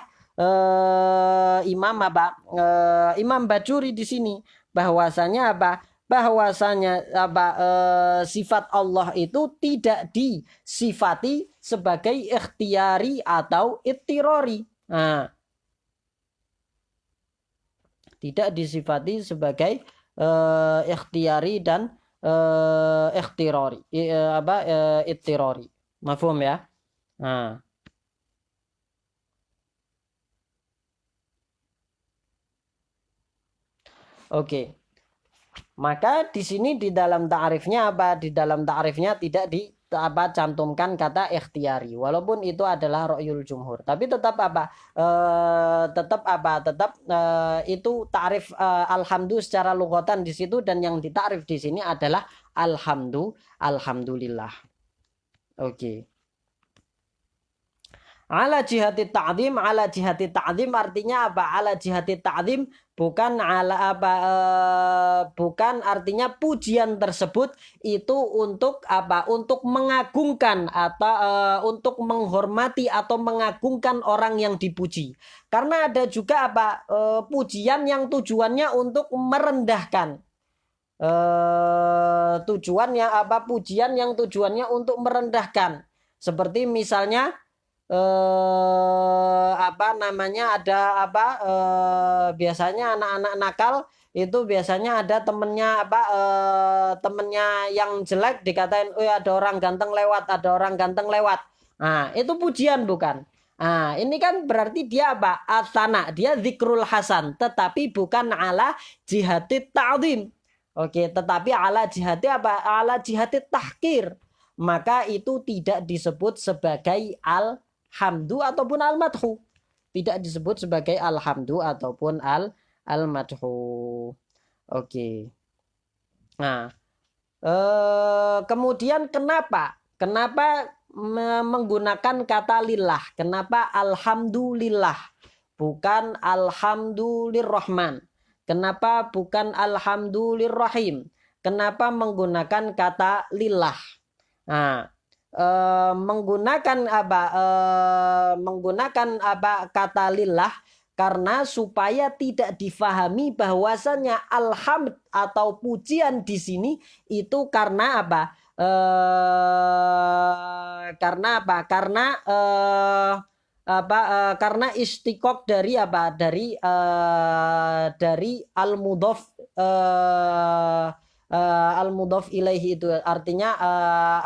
Imam Bajuri di sini, bahwasanya apa? Bahwasanya sifat Allah itu tidak disifati sebagai ikhtiyari atau ittirori. Nah, tidak disifati sebagai ikhtiyari dan ittirori. Mafhum ya? Nah. Oke. Maka di sini di dalam ta'rifnya apa? Di dalam ta'rifnya tidak cantumkan kata ikhtiyari, walaupun itu adalah ra'yul jumhur. Tapi tetap itu ta'rif alhamdu secara lughatan di situ, dan yang dita'rif di sini adalah alhamdulillah. Oke. Ala jihati ta'zim, artinya apa? Ala jihati ta'zim bukan bukan artinya pujian tersebut itu untuk apa? Untuk mengagungkan atau untuk menghormati atau mengagungkan orang yang dipuji. Karena ada juga pujian yang tujuannya untuk merendahkan. Pujian yang tujuannya untuk merendahkan. Seperti misalnya biasanya anak-anak nakal itu biasanya ada temennya yang jelek dikatain, ada orang ganteng lewat. Nah, itu pujian bukan? Nah, ini kan berarti dia apa? Asana, dia zikrul hasan, tetapi bukan ala jihati ta'zim. Oke, tetapi ala jihati apa? Ala jihati tahkir. Maka itu tidak disebut sebagai alhamdu ataupun al-madhu. Tidak disebut sebagai alhamdu ataupun al-madhu. Oke. Nah, kemudian kenapa? Kenapa menggunakan kata lillah? Kenapa alhamdulillah? Bukan alhamdulirrahman. Kenapa bukan alhamdulirrahim? Kenapa menggunakan kata lillah? Nah, menggunakan kata lillah karena supaya tidak difahami bahwasanya alhamd atau pujian di sini itu karena apa? Karena istiqok dari apa? Dari al-mudhaf al-mudhaf ilaihi, itu artinya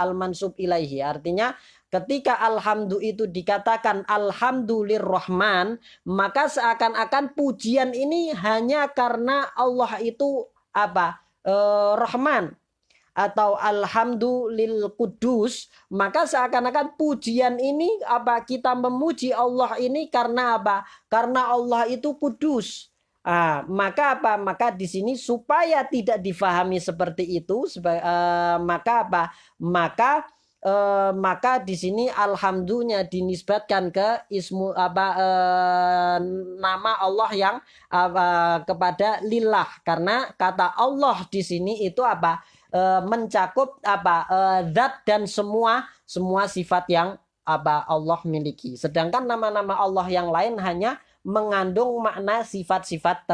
al-mansub ilaihi, artinya ketika alhamdu itu dikatakan alhamdulirrahman, maka seakan-akan pujian ini hanya karena Allah itu apa? Rahman, atau alhamdulil kudus, maka seakan-akan pujian ini apa? Kita memuji Allah ini karena apa? Karena Allah itu kudus. Maka apa? Maka di sini supaya tidak difahami seperti itu, maka apa? Maka di sini alhamdulillah dinisbatkan ke ismu nama Allah yang kepada lillah, karena kata Allah di sini itu apa? Mencakup zat dan semua sifat yang Allah miliki. Sedangkan nama-nama Allah yang lain hanya mengandung makna sifat-sifat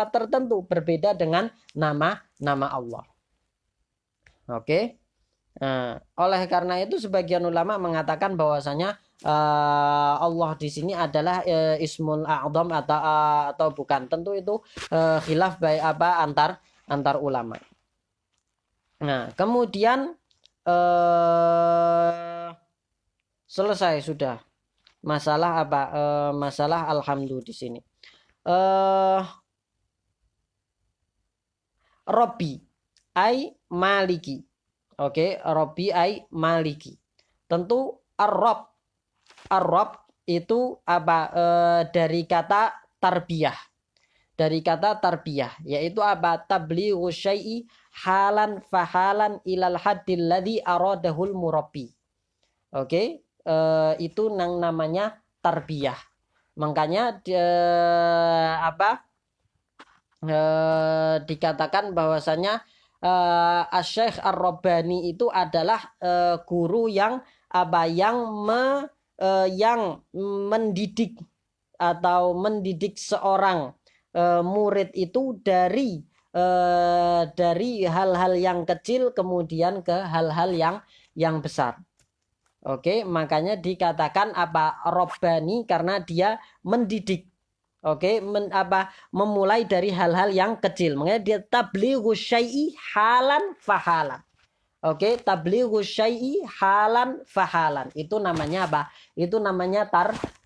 tertentu, berbeda dengan nama Allah. Oke. Nah, oleh karena itu sebagian ulama mengatakan bahwasanya Allah di sini adalah ismul a'zam atau bukan. Tentu itu khilaf baik antar ulama. Nah, kemudian selesai sudah masalah masalah alhamdu di sini. Robbi ai maliki. Oke, Robbi ai maliki. Tentu ar-rob itu dari kata tarbiyah. Dari kata tarbiyah, yaitu tablighu syai'i halan fahalan ilal haddil ladzi aradahul murabbi. Oke, itu namanya tarbiyah. Makanya dikatakan bahwasanya Asy-Syaikh Ar-Rabbani itu adalah guru yang mendidik atau mendidik seorang murid itu dari hal-hal yang kecil kemudian ke hal-hal yang besar. Oke, makanya dikatakan Rabbani karena dia mendidik. Oke, memulai dari hal-hal yang kecil. Makanya dia tablighu syai'i halan fahalan. Oke, tablighu syai'i halan fahalan. Itu namanya Itu namanya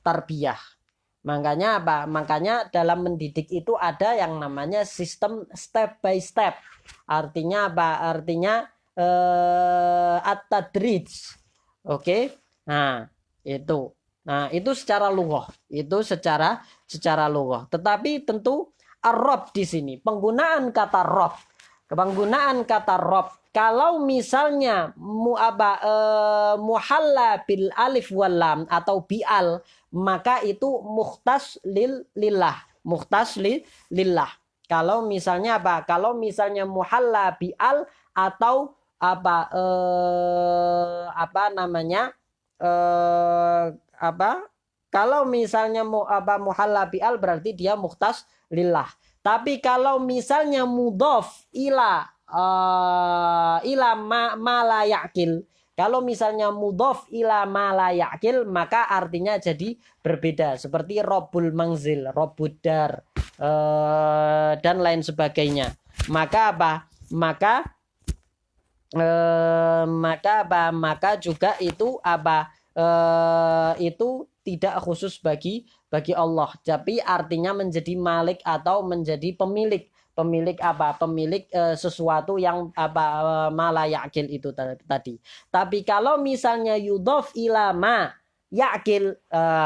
tarbiyah. Makanya Makanya dalam mendidik itu ada yang namanya sistem step by step. Artinya Artinya at-tadrij. Oke. Nah, itu. Itu secara lughah. Itu secara lughah. Tetapi tentu ar-rob di sini, penggunaan kata rob. Kalau misalnya muhalla bil alif wal lam atau bi'al, maka itu mukhtas lillah. Kalau misalnya Kalau misalnya muhalla bi'al atau kalau misalnya muhalla bi'al berarti dia mukhtas lillah. Tapi kalau misalnya mudhaf ila ma la ya'kil, kalau misalnya mudhaf ila ma la ya'kil, maka artinya jadi berbeda, seperti Rabbul Manzil, Rabbud Dar dan lain sebagainya. Maka maka juga itu itu tidak khusus bagi Allah, tapi artinya menjadi malik atau menjadi pemilik. Pemilik apa? Pemilik sesuatu yang apa, malayakil itu tadi. Tapi kalau misalnya yudhof ilama yakil,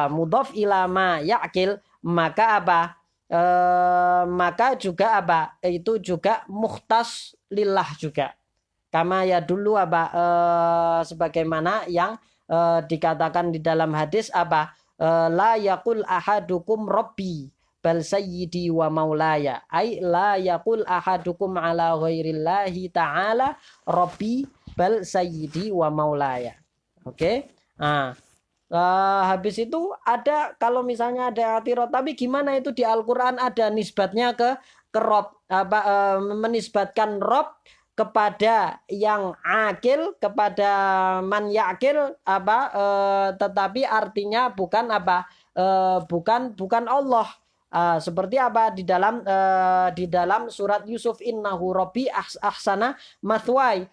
mudhof ilama yakil, maka apa? Maka juga apa? Itu juga mukhtas lillah juga. Kama ya dulu apa? Sebagaimana yang dikatakan di dalam hadis apa? La yakul ahadukum rabbi bal sayyidi wa maulaya. Ai la yakul ahadukum ala ghairillahi ta'ala rabbi bal sayyidi wa maulaya. Oke. Nah, habis itu ada, kalau misalnya ada i'tirad, tapi gimana itu di Al-Qur'an ada nisbatnya ke Rob, apa menisbatkan Rob kepada yang akil, kepada man yakil apa, tetapi artinya bukan apa, bukan Allah. Seperti apa di dalam surat Yusuf, innahu rabbi ahsana mathwai.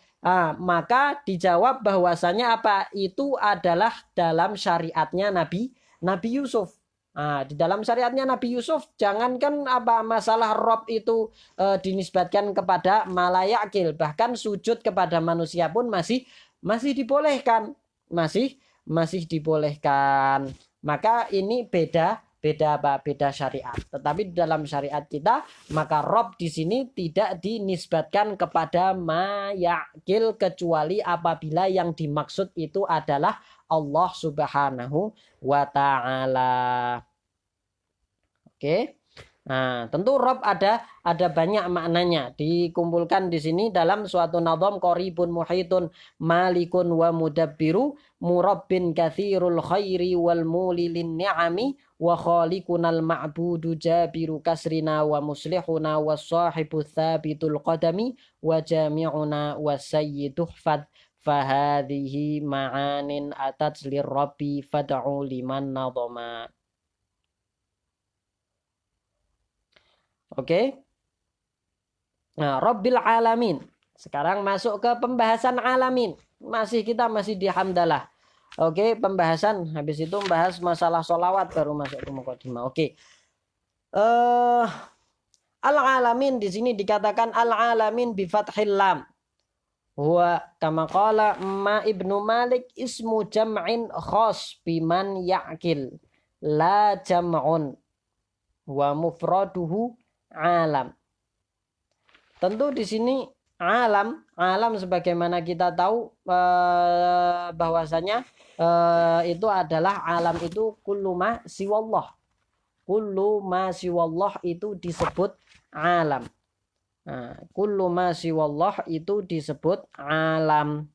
Maka dijawab bahwasanya apa, itu adalah dalam syariatnya Nabi Yusuf. Di dalam syariatnya Nabi Yusuf, jangankan apa masalah Rob itu dinisbatkan kepada malayakil, bahkan sujud kepada manusia pun masih dibolehkan, masih dibolehkan. Maka ini beda syariat. Tetapi di dalam syariat kita, maka Rob di sini tidak dinisbatkan kepada mayakil kecuali apabila yang dimaksud itu adalah Allah Subhanahu wa ta'ala. Oke. Nah, tentu Rob ada banyak maknanya, dikumpulkan di sini dalam suatu nazam, qaribun muhitun malikun wa mudabbiru murabbin katsirul khairi wal mulilin ni'ami wa khaliqunal ma'budu jabiru kasrina wa muslihuna was sahibu tsabitul qadami wa jami'una was sayyiduh fad fahadhihi ma'anin atat lirabbi fad'u liman nadhama. Oke. Nah, Rabbil alamin. Sekarang masuk ke pembahasan alamin. Kita masih di hamdalah. Oke, pembahasan habis itu membahas masalah sholawat, baru masuk ke mukadimah. Oke. Al-alamin di sini dikatakan al-alamin bi fathil lam. Huwa kama qala ma Ibnu Malik ismu jam'in khas biman ya'kil la jam'un wa mufraduhu alam. Tentu di sini alam sebagaimana kita tahu bahwasanya itu adalah alam itu kullu ma siwallah. Kullu ma siwallah itu disebut alam. Nah, kullu ma siwallah itu disebut alam.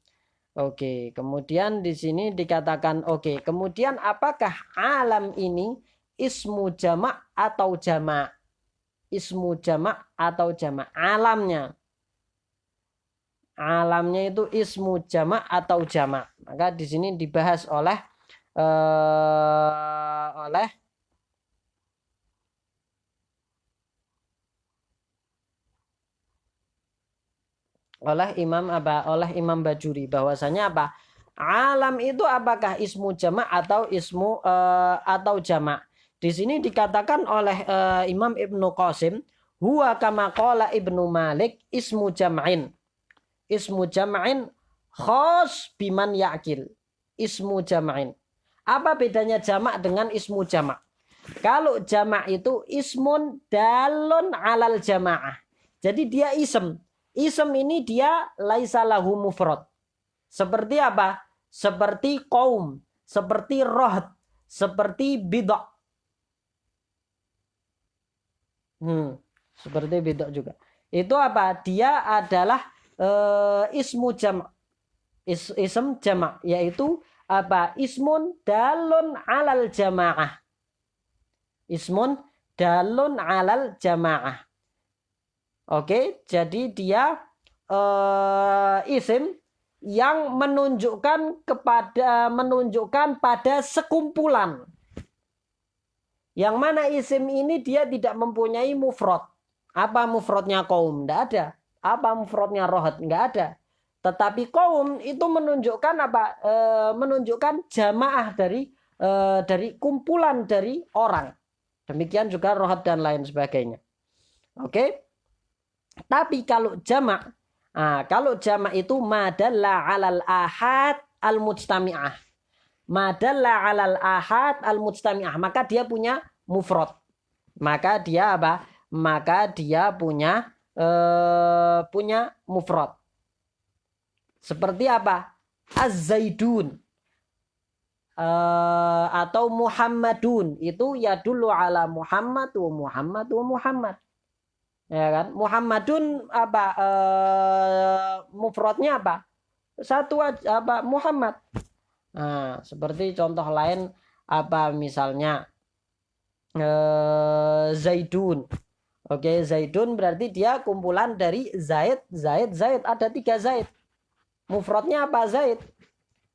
Oke, kemudian di sini dikatakan kemudian apakah alam ini ismu jamak atau jamak? Ismu jamak atau jamak? Alamnya itu ismu jamak atau jamak? Maka di sini dibahas oleh Imam Bajuri, bahwasanya apa? Alam itu apakah ismu jamak atau ismu atau jamak? Di sini dikatakan oleh Imam Ibnu Qasim, huwa kama qala Ibnu Malik ismu jam'in. Ismu jam'in khas biman ya'kil. Ismu jam'in. Apa bedanya jamak dengan ismu jamak? Kalau jamak itu ismun dalun alal jamaah. Jadi dia ism. Ism ini dia laisa lahu mufrad. Seperti apa? Seperti qaum, seperti rohd, seperti bid'ah. Seperti bid'ah juga. Itu apa? Dia adalah ismu jamak. Ism jamak, yaitu apa? Ismun dalun alal jamaah. Ismun dalun alal jamaah. Oke, jadi dia isim yang menunjukkan pada sekumpulan. Yang mana isim ini dia tidak mempunyai mufrad. Apa mufradnya qaum? Tidak ada. Apa mufradnya rohad? Enggak ada. Tetapi kaum itu menunjukkan apa? Menunjukkan jamaah dari kumpulan dari orang. Demikian juga rohat dan lain sebagainya. Oke. Tapi kalau jamak, kalau jamak itu madalla alal ahad al mujtami'ah. Madalla alal ahad al mujtami'ah. Maka dia punya mufrad. Maka dia apa? Maka dia punya mufrad. Seperti apa? Az-zaidun atau Muhammadun itu ya dulu ala Muhammad wa Muhammad wa Muhammad. Ya kan? Muhammadun apa mufradnya apa? Satu aja apa Muhammad. Nah, seperti contoh lain apa misalnya Zaidun. Oke, Zaidun berarti dia kumpulan dari Zaid, Zaid, Zaid. Ada 3 Zaid. Mufradnya apa? Zaid.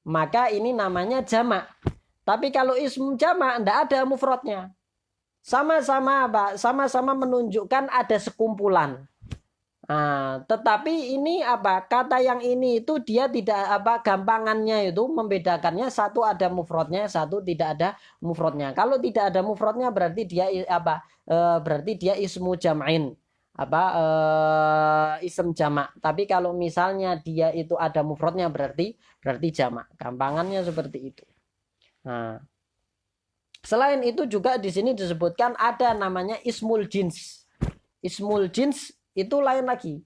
Maka ini namanya jamak. Tapi kalau ism jamak tidak ada mufradnya. Sama-sama apa? Sama-sama menunjukkan ada sekumpulan. Nah, tetapi ini apa? Kata yang ini itu dia tidak apa? Gampangannya itu membedakannya satu ada mufradnya, satu tidak ada mufradnya. Kalau tidak ada mufradnya berarti dia apa? Berarti dia ismu jam'in. Apa? Ism jamak. Tapi kalau misalnya dia itu ada mufradnya berarti jamak. Gampangannya seperti itu. Nah, selain itu juga di sini disebutkan ada namanya ismul jins. Ismul jins itu lain lagi.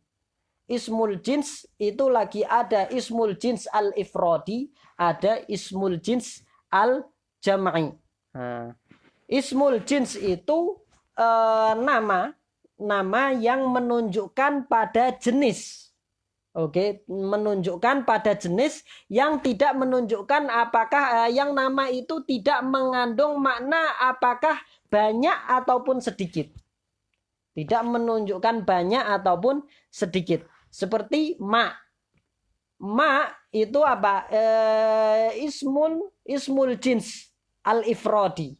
Ismul jins itu lagi ada ismul jins al-ifradi, ada ismul jins al-jam'i. Nah, ismul jins itu nama yang menunjukkan pada jenis. Oke, menunjukkan pada jenis yang tidak menunjukkan apakah yang nama itu tidak mengandung makna apakah banyak ataupun sedikit. Tidak menunjukkan banyak ataupun sedikit. Seperti ma. Ma itu apa? Ismul jins al-ifradi.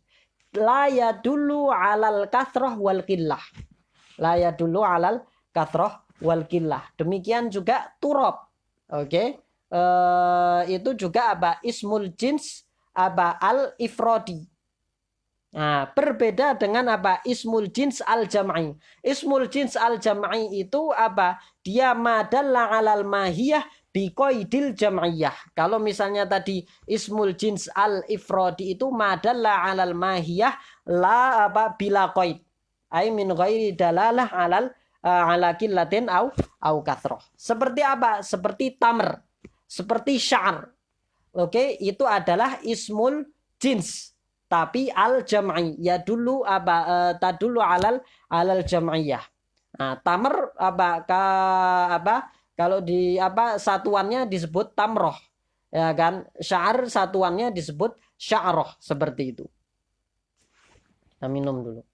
La yadullu alal kathrah wal qillah. La yadullu alal kathrah wal qillah. Demikian juga turab. Oke. Itu juga apa? Ismul jins apa? Al-ifradi. Nah, berbeda dengan apa? Ismul jins al-jam'i. Ismul jins al-jam'i itu apa? Dia madalla alal mahiyah biqaidil jam'iyah. Kalau misalnya tadi ismul jins al-ifradi itu madalla alal mahiyah la apa bila qaid. Ai min ghairi dalalah ala qillatin au kathrah. Seperti apa? Seperti tamr, seperti syar. Oke, itu adalah ismul jins. Tapi al jam'i ya dulu apa tadulu alal jam'iyah. Nah, tamr apa kalau di apa satuannya disebut tamroh. Ya kan? Sya'ar satuannya disebut sya'roh seperti itu. Kita minum dulu.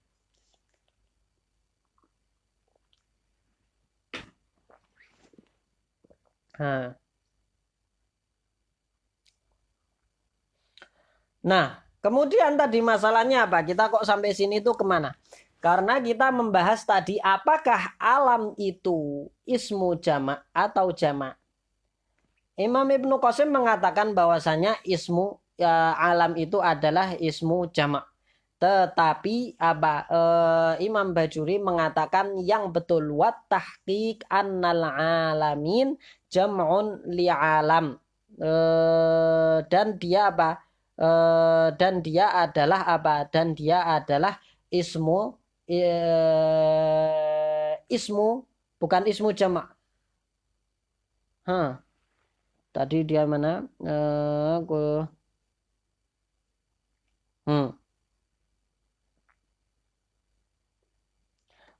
Nah, kemudian tadi masalahnya apa? Kita kok sampai sini tuh kemana? Karena kita membahas tadi apakah alam itu ismu jamak atau jamak. Imam Ibnu Qasim mengatakan bahwasanya ismu alam itu adalah ismu jamak. Tetapi Imam Bajuri mengatakan yang betul wat tahqiq annal alamin jam'un li alam. Dan dia apa? Dan dia adalah apa? Dan dia adalah ismu bukan ismu jamak. Tadi dia mana?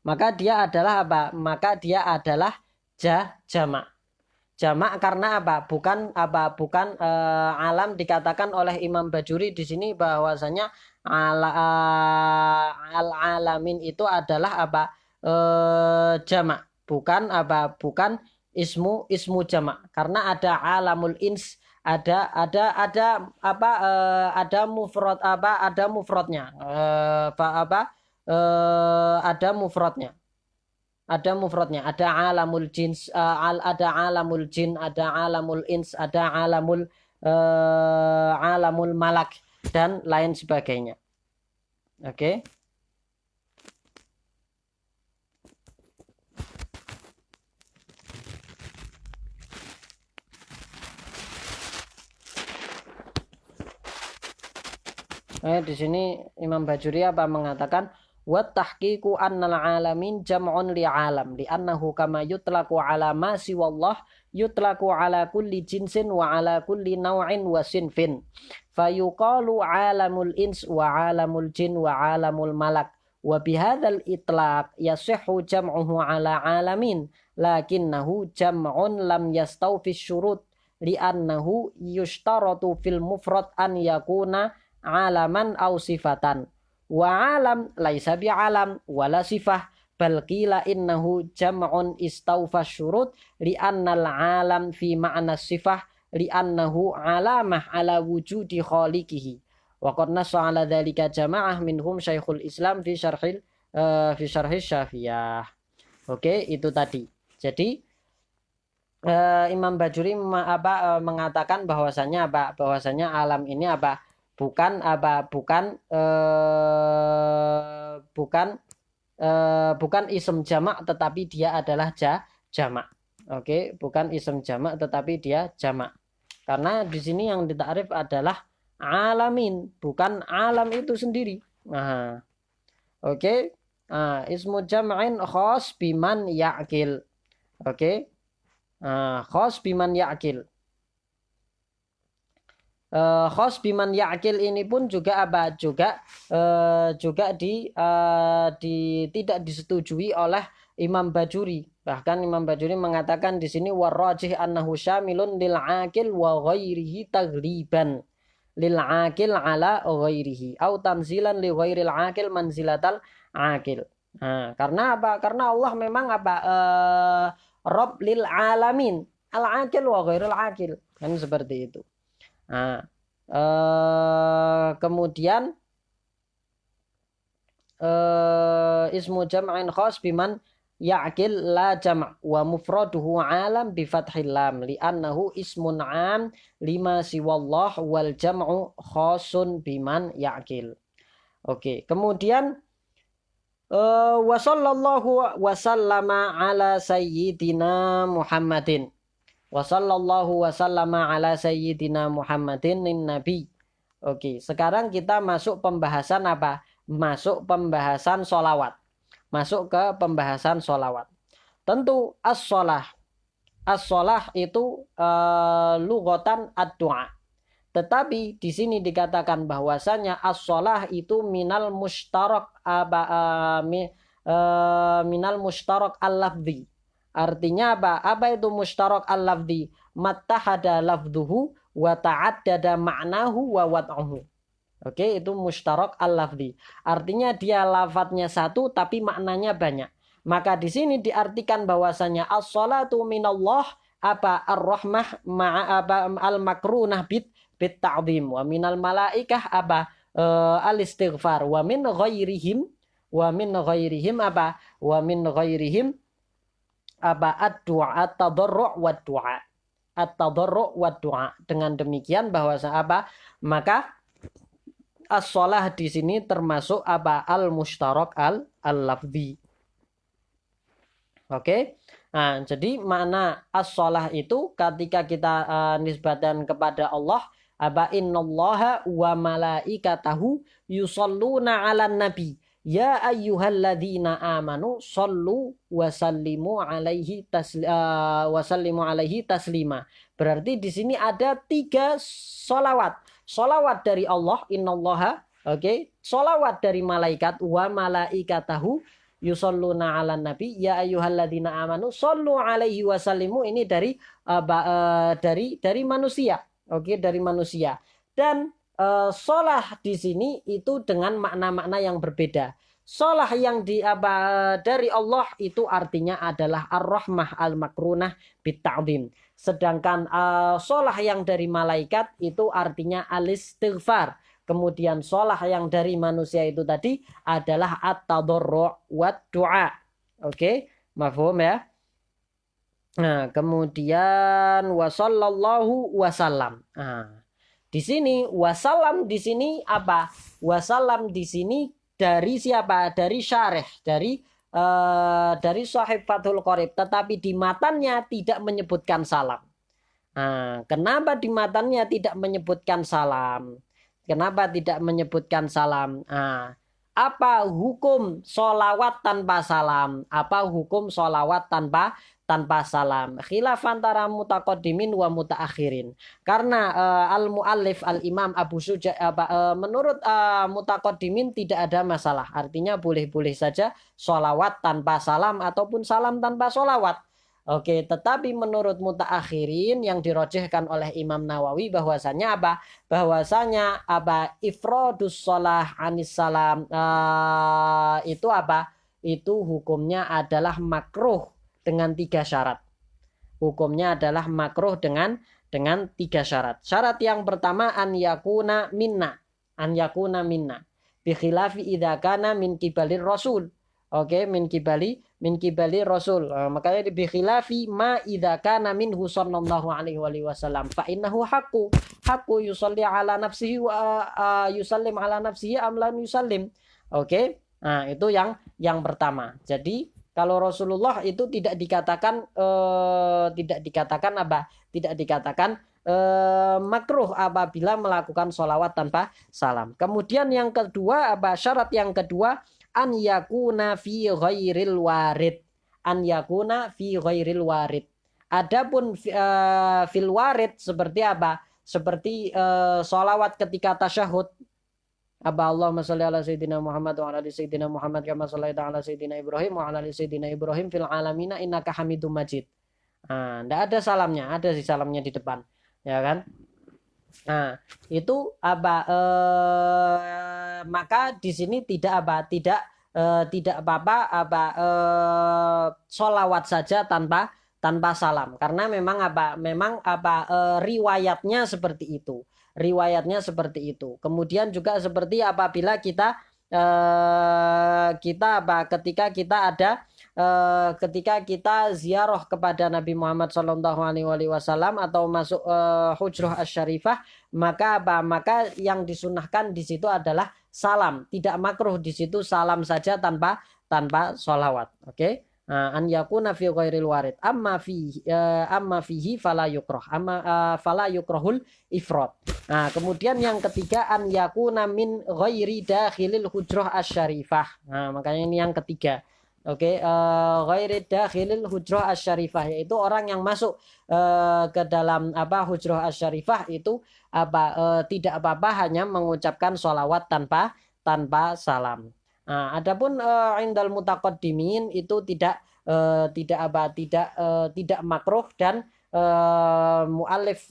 Maka dia adalah apa? Maka dia adalah jamak. Jamak karena apa? Bukan alam dikatakan oleh Imam Bajuri di sini bahwasanya al-alamin itu adalah apa? Jamak. Bukan ismu jamak. Karena ada alamul ins, ada mufrad ada mufradnya. Ada mufradnya. Ada mufradnya, ada alamul jins, ada alamul jin, ada alamul ins, ada alamul malak dan lain sebagainya. Oke. Di sini Imam Bajuri apa mengatakan wa tahqiqu annal alamin jam'un li alam li'annahu kama yutlaqu ala ma siwallah yutlaqu ala kulli jinsin wa ala kulli naw'in wa sinfin fayuqalu alamul ins wa alamul jin wa alamul malak wa bihadzal itlaq yasihhu jam'uhu ala alamin lakinnahu jam'un lam yastawfi syurut li'annahu yushtaratu fil mufrad an yakuna alaman au sifatan wa alam laisa bi alam wala sifah bal qila innahu jam'un istawfa syurut li annal alam fi ma'na sifah li annahu alamah ala wujudi khaliqihi wa qad nassa ala dzalika jama'ah minhum Syekhul Islam fi syarhis Syafiyah. Oke, itu tadi. Jadi Imam Bajuri mengatakan bahwasanya alam ini bukan ism jamak tetapi dia adalah jamak. Oke, bukan ism jamak tetapi dia jamak. Karena di sini yang ditakrif adalah alamin, bukan alam itu sendiri. Nah, oke. Ismu jam'in khas biman ya'kil. Oke. Khas biman ya'kil. Khos biman ya'kil ini pun juga tidak disetujui oleh Imam Bajuri. Bahkan Imam Bajuri mengatakan di sini warrajih annahu syamilun lil 'aqil wa ghairihi taghliban lil 'aqil ala ghairihi au tamzilan li ghairil 'aqil manzilatal 'aqil. Karena apa? Karena Allah memang Rabb lil alamin, al-'aqil wa ghairil 'aqil. Kan seperti itu. Kemudian ismu jam'in khas biman ya'kil la jam' wa mufraduhu alam bi fathil lam li'annahu ismun 'am lima siwallah wal jam'u khasun biman ya'kil. Oke, kemudian wa sallallahu wa sallama ala sayyidina Muhammadin. Wa sallallahu wa sallama ala sayyidina Muhammadin nabi. Oke, sekarang kita masuk pembahasan apa? Masuk pembahasan sholawat. Masuk ke pembahasan sholawat. Tentu as-sholah. As-sholah itu lughatan ad-du'a. Tetapi di sini dikatakan bahwasanya as-sholah itu minal mushtarak minal mushtarak al-lafzi. Artinya apa? Apa itu mushtarak al-lafzi? Mattahada lafduhu wa ta'addada ma'nahu wa wad'uhu. Oke, itu mushtarak al-lafzi. Artinya dia lafadznya satu tapi maknanya banyak. Maka di sini diartikan bahwasanya as-shalatu minallah ar-rahmah al-makrunah bit ta'zim wa minal malaikah al-istighfar wa min ghairihim ad-du'a at-tadarru' wa du'a. At-tadarru' wa du'a. Dengan demikian bahwasa maka as-shalah di sini termasuk al-mushtarak al-lafzi. Oke. Nah, jadi makna as-shalah itu ketika kita nisbatan kepada Allah innallaha wa malaikatahu yusholluna 'alan nabi. Ya ayyuhalladzina amanu shollu wa sallimu alaihi taslima. Berarti di sini ada 3 sholawat. Sholawat dari Allah, innallaha, oke. Sholawat dari malaikat, wa malaikatahu yusholluna 'alan nabi. Ya ayyuhalladzina amanu shollu alaihi wa sallimu. Ini dari manusia. Oke, dari manusia. Dan sholah di sini itu dengan makna-makna yang berbeda. Sholah yang dari Allah itu artinya adalah ar-rahmah al-makrunah bit ta'zim. Sedangkan sholah yang dari malaikat itu artinya al-istighfar. Kemudian sholah yang dari manusia itu tadi adalah at-tadarru' wa du'a. Oke. Mafhum ya. Nah, kemudian wasallallahu wasallam. Nah, di sini wasallam di sini apa? Wasallam di sini dari siapa? Dari syarih, dari Sahih Fathul Qorib, tetapi di matannya tidak menyebutkan salam. Nah, kenapa di matannya tidak menyebutkan salam? Kenapa tidak menyebutkan salam? Nah, apa hukum sholawat tanpa salam? Apa hukum sholawat tanpa salam? Khilaf antara mutaqaddimin wa mutaakhirin. Karena al-muallif al-imam Abu Suja menurut mutaqaddimin tidak ada masalah. Artinya boleh-boleh saja sholawat tanpa salam ataupun salam tanpa sholawat. Oke, tetapi menurut mutaakhirin yang dirojehkan oleh Imam Nawawi bahwasanya apa? Bahwasanya apa? Ifradus shalah anis salam itu apa? Itu hukumnya adalah makruh dengan 3 syarat. Hukumnya adalah makruh dengan 3 syarat. Syarat yang pertama an yakuna minna. An yakuna minna. Bi khilafi idza kana min kibalir rasul. Oke, min kibali rasul. Makanya bi khilafi ma idza kana minhu sallallahu alaihi wasallam fa innahu haqqu yusalli ala nafsihi wa yusallim ala nafsihi am lam yusallim. Oke. Nah, itu yang pertama. Jadi kalau Rasulullah itu tidak dikatakan apa? Tidak dikatakan makruh apabila melakukan sholawat tanpa salam. Kemudian yang kedua apa? Syarat yang kedua an yakuna fi ghairil warid. An yakuna fi ghairil warid. Adapun fil warid seperti apa? Seperti sholawat ketika tasyahud. Allahumma sholli ala sayyidina Muhammad wa ala ali sayyidina Muhammad kama shallaita ala sayyidina Ibrahim wa ala ali sayyidina Ibrahim fil alamina innaka Hamidum Majid. Nah, enggak ada salamnya, ada sih salamnya di depan. Ya kan? Nah, itu apa? Maka di sini tidak apa-apa sholawat saja tanpa salam karena memang riwayatnya seperti itu. Riwayatnya seperti itu. Kemudian juga seperti apabila kita ketika kita ziarah kepada Nabi Muhammad SAW atau masuk Hujrah Asy-Syarifah, maka yang disunahkan di situ adalah salam, tidak makruh di situ salam saja tanpa sholawat. Oke. An yakuna fi ghairil warid amma fihi fala yukrah fala yukrahul ifrad. Nah, kemudian yang ketiga an yakuna min ghairi dakhilil hujrah asy-syarifah. Nah, makanya ini yang ketiga. Oke, ghairi dakhilil hujrah asy-syarifah, yaitu orang yang masuk ke dalam hujrah asy-syarifah itu tidak apa-apa hanya mengucapkan sholawat tanpa salam. Nah, adapun indal mutaqaddimin itu tidak makruh dan muallif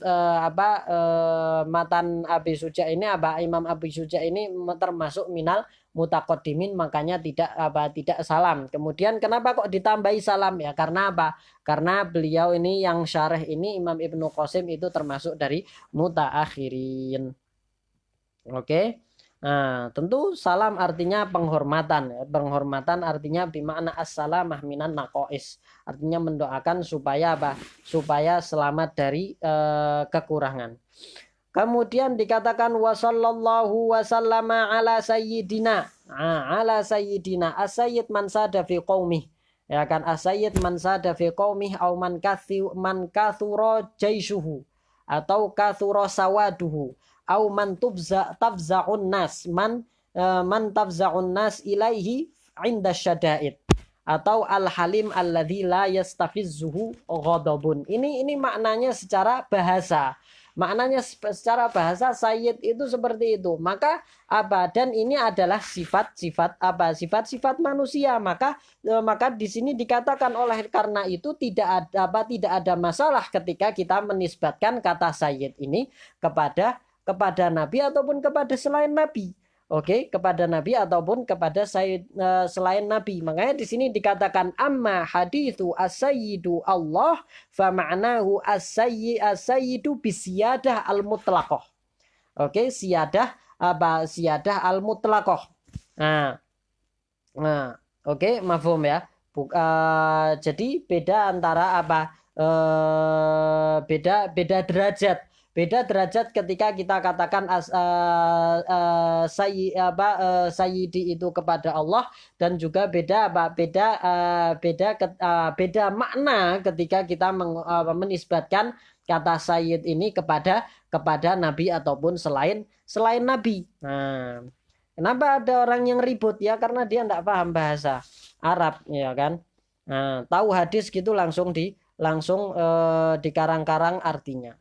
matan Abi Suja ini Imam Abi Suja ini termasuk minal mutaqaddimin, makanya tidak salam. Kemudian kenapa kok ditambahi salam ya? Karena apa? Karena beliau ini yang syarih ini Imam Ibnu Qasim itu termasuk dari mutaakhirin. Oke. Nah, tentu salam artinya penghormatan. Penghormatan artinya bimakna as-salamah minan naqais. Artinya mendoakan supaya supaya selamat dari kekurangan. Kemudian dikatakan wasallallahu wasallama ala sayyidina. Ala sayyidina as-sayyid man sada fi qaumih. Ya kan, as-sayyid man sada fi qaumih au man kathura jaisuhu atau kathura sawaduhu. Au man tafza'un nas man tafza'un nas ilaihi inda syada'id atau al-halim alladzi la yastafizzuhu ghadabun. Ini maknanya secara bahasa. Maknanya secara bahasa sayyid itu seperti itu. Maka dan ini adalah sifat-sifat manusia. Maka di sini dikatakan oleh karena itu tidak ada masalah ketika kita menisbatkan kata sayyid ini kepada Nabi ataupun kepada selain Nabi. Oke, kepada Nabi ataupun kepada selain Nabi. Makanya di sini dikatakan amma hadithu as-sayyidu Allah fa ma'nahu as-sayyidu bisiyadah al-mutlaqah. Oke, siyadah al-mutlaqah. Nah, oke, mafhum ya. Jadi beda antara beda beda derajat. Beda derajat ketika kita katakan sayyidi itu kepada Allah, dan juga beda beda makna ketika kita menisbatkan kata sayyid ini kepada nabi ataupun selain nabi. Nah, kenapa ada orang yang ribut? Ya karena dia tidak paham bahasa Arab, ya kan. Nah, tahu hadis gitu langsung dikarang-karang artinya.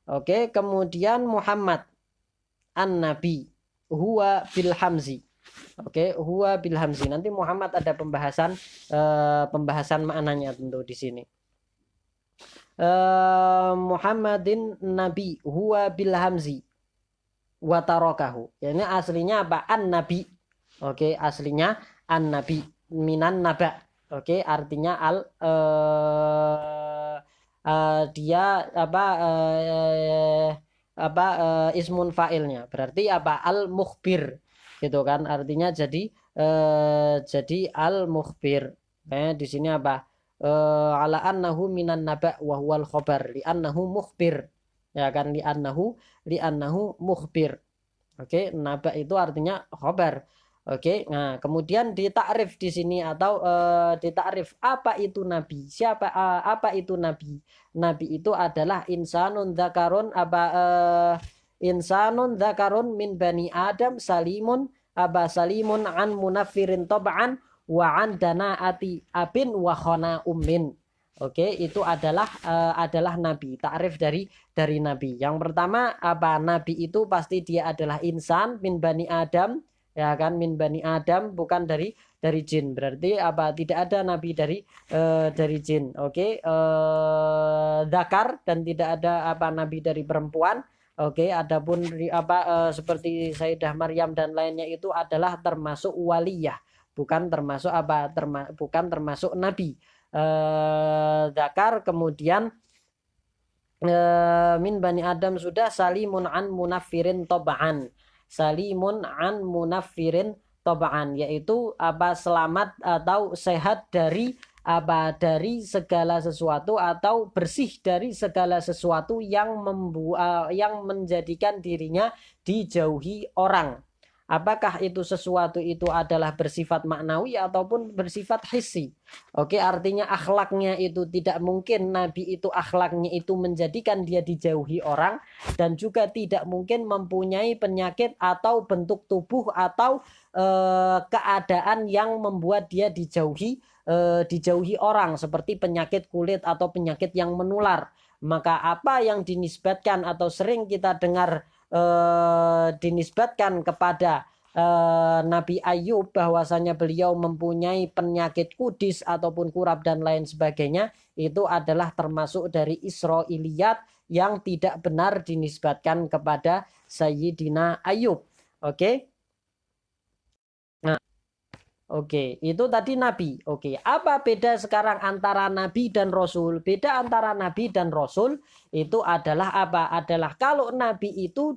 Oke, kemudian Muhammad an-Nabi huwa bil hamzi. Oke, huwa bil hamzi. Nanti Muhammad ada pembahasan maknanya tentu di sini. Muhammadin Nabi huwa bil hamzi wa tarakahu. Ya, ini aslinya apa? An-Nabi. Oke, aslinya An-Nabi minan naba. Oke, artinya dia ismun fa'ilnya, berarti apa? Al-mukhbir gitu kan, artinya jadi al-mukhbir. Di sini apa? Ala annahu minan naba wa huwal khobar li annahu mukhbir, ya kan, li annahu mukhbir. Oke, naba itu artinya khobar. Oke, nah kemudian ditakrif di sini atau ditakrif apa itu nabi? Apa itu nabi? Nabi itu adalah insanun dzakarun min bani Adam salimun an munaffirin tab'an wa an danaati abin wa khana ummin. Oke, itu adalah nabi. Takrif dari nabi. Yang pertama apa? Nabi itu pasti dia adalah insan min bani Adam, ya kan, min bani Adam, bukan dari jin. Berarti apa? Tidak ada nabi dari jin. Oke, dzakar, dan tidak ada nabi dari perempuan. Oke, adapun seperti Sayyidah Maryam dan lainnya itu adalah termasuk waliyah, bukan termasuk bukan termasuk nabi. Dzakar, kemudian min bani Adam sudah, salimun an munaffirin tab'an. Salimun an munaffirin tab'an, yaitu selamat atau sehat dari segala sesuatu atau bersih dari segala sesuatu yang menjadikan dirinya dijauhi orang. Apakah itu sesuatu itu adalah bersifat maknawi ataupun bersifat hissi? Oke, artinya akhlaknya itu tidak mungkin nabi itu akhlaknya itu menjadikan dia dijauhi orang, dan juga tidak mungkin mempunyai penyakit atau bentuk tubuh atau keadaan yang membuat dia dijauhi orang, seperti penyakit kulit atau penyakit yang menular. Maka apa yang dinisbatkan atau sering kita dengar dinisbatkan kepada Nabi Ayub bahwasanya beliau mempunyai penyakit kudis ataupun kurap dan lain sebagainya, itu adalah termasuk dari Israiliyat yang tidak benar dinisbatkan kepada Sayyidina Ayub. Oke. Nah, oke, itu tadi nabi. Oke, apa beda sekarang antara nabi dan rasul? Beda antara nabi dan rasul itu adalah apa? Adalah kalau nabi itu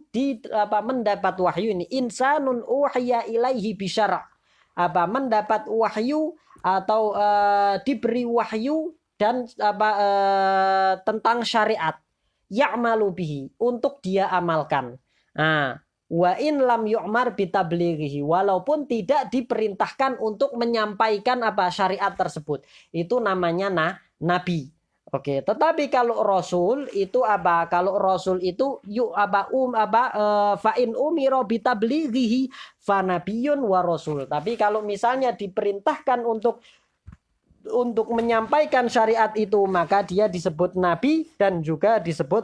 mendapat wahyu ini, insanun uhiya ilaihi bisyara'. Mendapat wahyu atau diberi wahyu dan tentang syariat. Ya'malu bihi, untuk dia amalkan. Nah, wa in lam yu'mar bitablighihi, walaupun tidak diperintahkan untuk menyampaikan syariat tersebut, itu namanya nabi. Oke, tetapi kalau rasul itu kalau rasul itu fa in umira bitablighihi fa nabiyyun wa rasul. Tapi kalau misalnya diperintahkan untuk menyampaikan syariat itu, maka dia disebut nabi dan juga disebut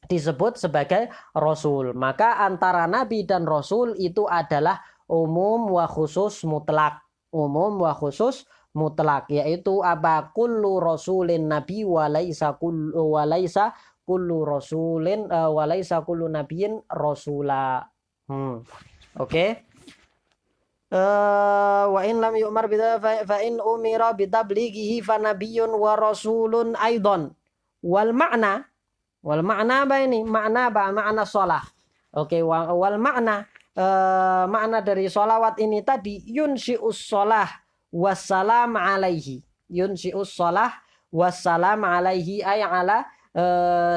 disebut sebagai rasul. Maka antara nabi dan rasul itu adalah umum wa khusus mutlak. Umum wa khusus mutlak, yaitu kullu rasulin nabi wa laisa kullu rasulin wa laisa kullu nabiyyin rasula. Oke. Wa in lam yu'mar fa in umira bitablighihi fa nabiyyun wa rasulun aidan. Wal ma'na apa ini? Makna makna shalah. Oke, wal makna makna dari sholawat ini tadi, yunshi'us shalah wassalam alaihi. Yunshi'us shalah wassalam alaihi ay ala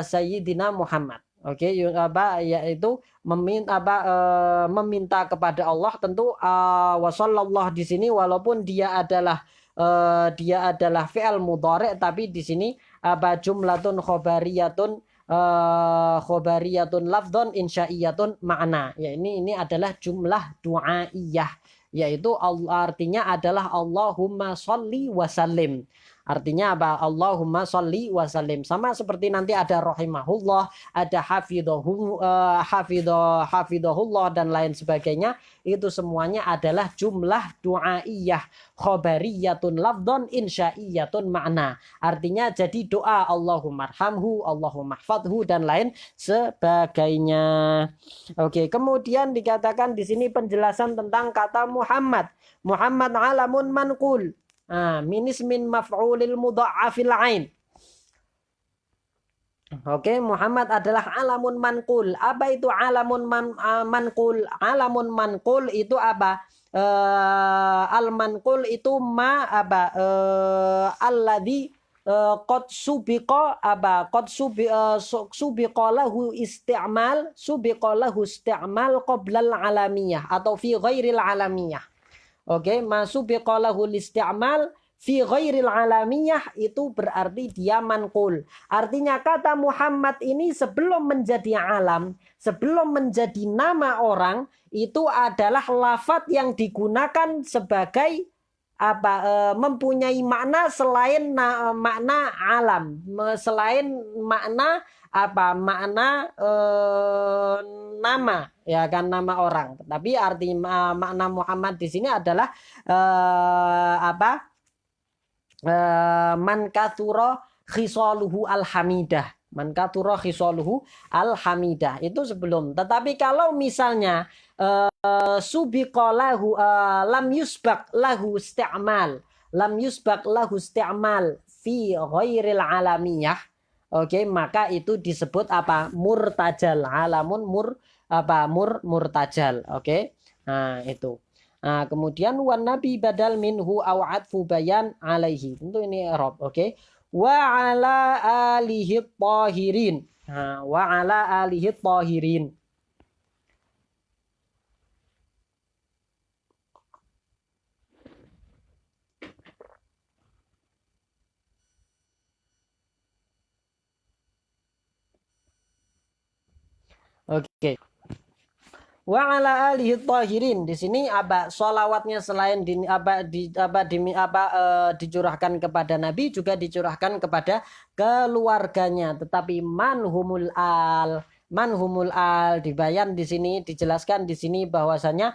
Sayyidina Muhammad. Oke, yaitu meminta kepada Allah. Tentu wasallallahu di sini walaupun dia adalah fi'il mudhari, tapi di sini jumlatun khobariyatun lafdhon insya'iyatun ma'na. Ya, ini adalah jumlah du'aiyah, yaitu artinya adalah Allahumma sholli wa sallim. Artinya apa? Allahumma sholli wa sallim. Sama seperti nanti ada rahimahullah, ada hafidhahullah dan lain sebagainya. Itu semuanya adalah jumlah du'aiyah, khobariyatun lafdhon insya'iyatun ma'na. Artinya jadi doa Allahumma arhamhu, Allahumma hfadhu dan lain sebagainya. Oke, kemudian dikatakan di sini penjelasan tentang kata Muhammad. Muhammad alamun manqul. Min ismin maf'ulil mudha'afil ain. Oke, Muhammad adalah alamun manqul. Apa itu alamun manqul? Alamun manqul itu apa? Al manqul itu alladzi qad subiqa lahu isti'mal qabla al alamiyah atau fi ghairil alamiyah. Oke, masubiqa lahu isti'mal fi ghairil alamiyah itu berarti dia manqul. Artinya kata Muhammad ini sebelum menjadi alam, sebelum menjadi nama orang, itu adalah lafadz yang digunakan sebagai mempunyai makna selain makna alam, selain makna nama, ya kan, nama orang. Tapi arti makna Muhammad di sini adalah man kathura khisaluhu alhamidah. Man kathura khisaluhu alhamidah itu sebelum. Tetapi kalau misalnya subiqalahu lam yusbaq lahu isti'mal fi ghairil alamiyah. Oke, maka itu disebut murtajal. Alamun murtajal. Oke. Nah, itu. Nah, kemudian wan nabi badal minhu aw atfu bayan alaihi. Tentu ini i'rab, oke. Wa ala alihi tahirin. Nah, wa ala alihi tahirin. Oke. Wa ala alihi tahirin. Di sini sholawatnya selain dicurahkan kepada Nabi, juga dicurahkan kepada keluarganya. Tetapi manhumul al dibayan di sini, dijelaskan di sini bahwasanya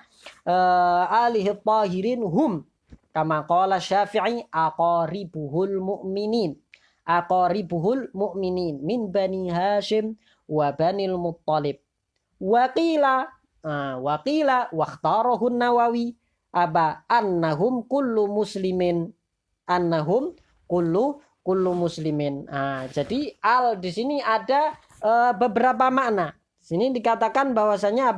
alihi tahirin hum kama qala Syafi'i aqaribuhul mu'minin min bani Hashim wa banil Muttalib. Waqila waktarahun Nawawi annahum kullu muslimin. Jadi al di sini ada beberapa makna. Di sini dikatakan bahwasanya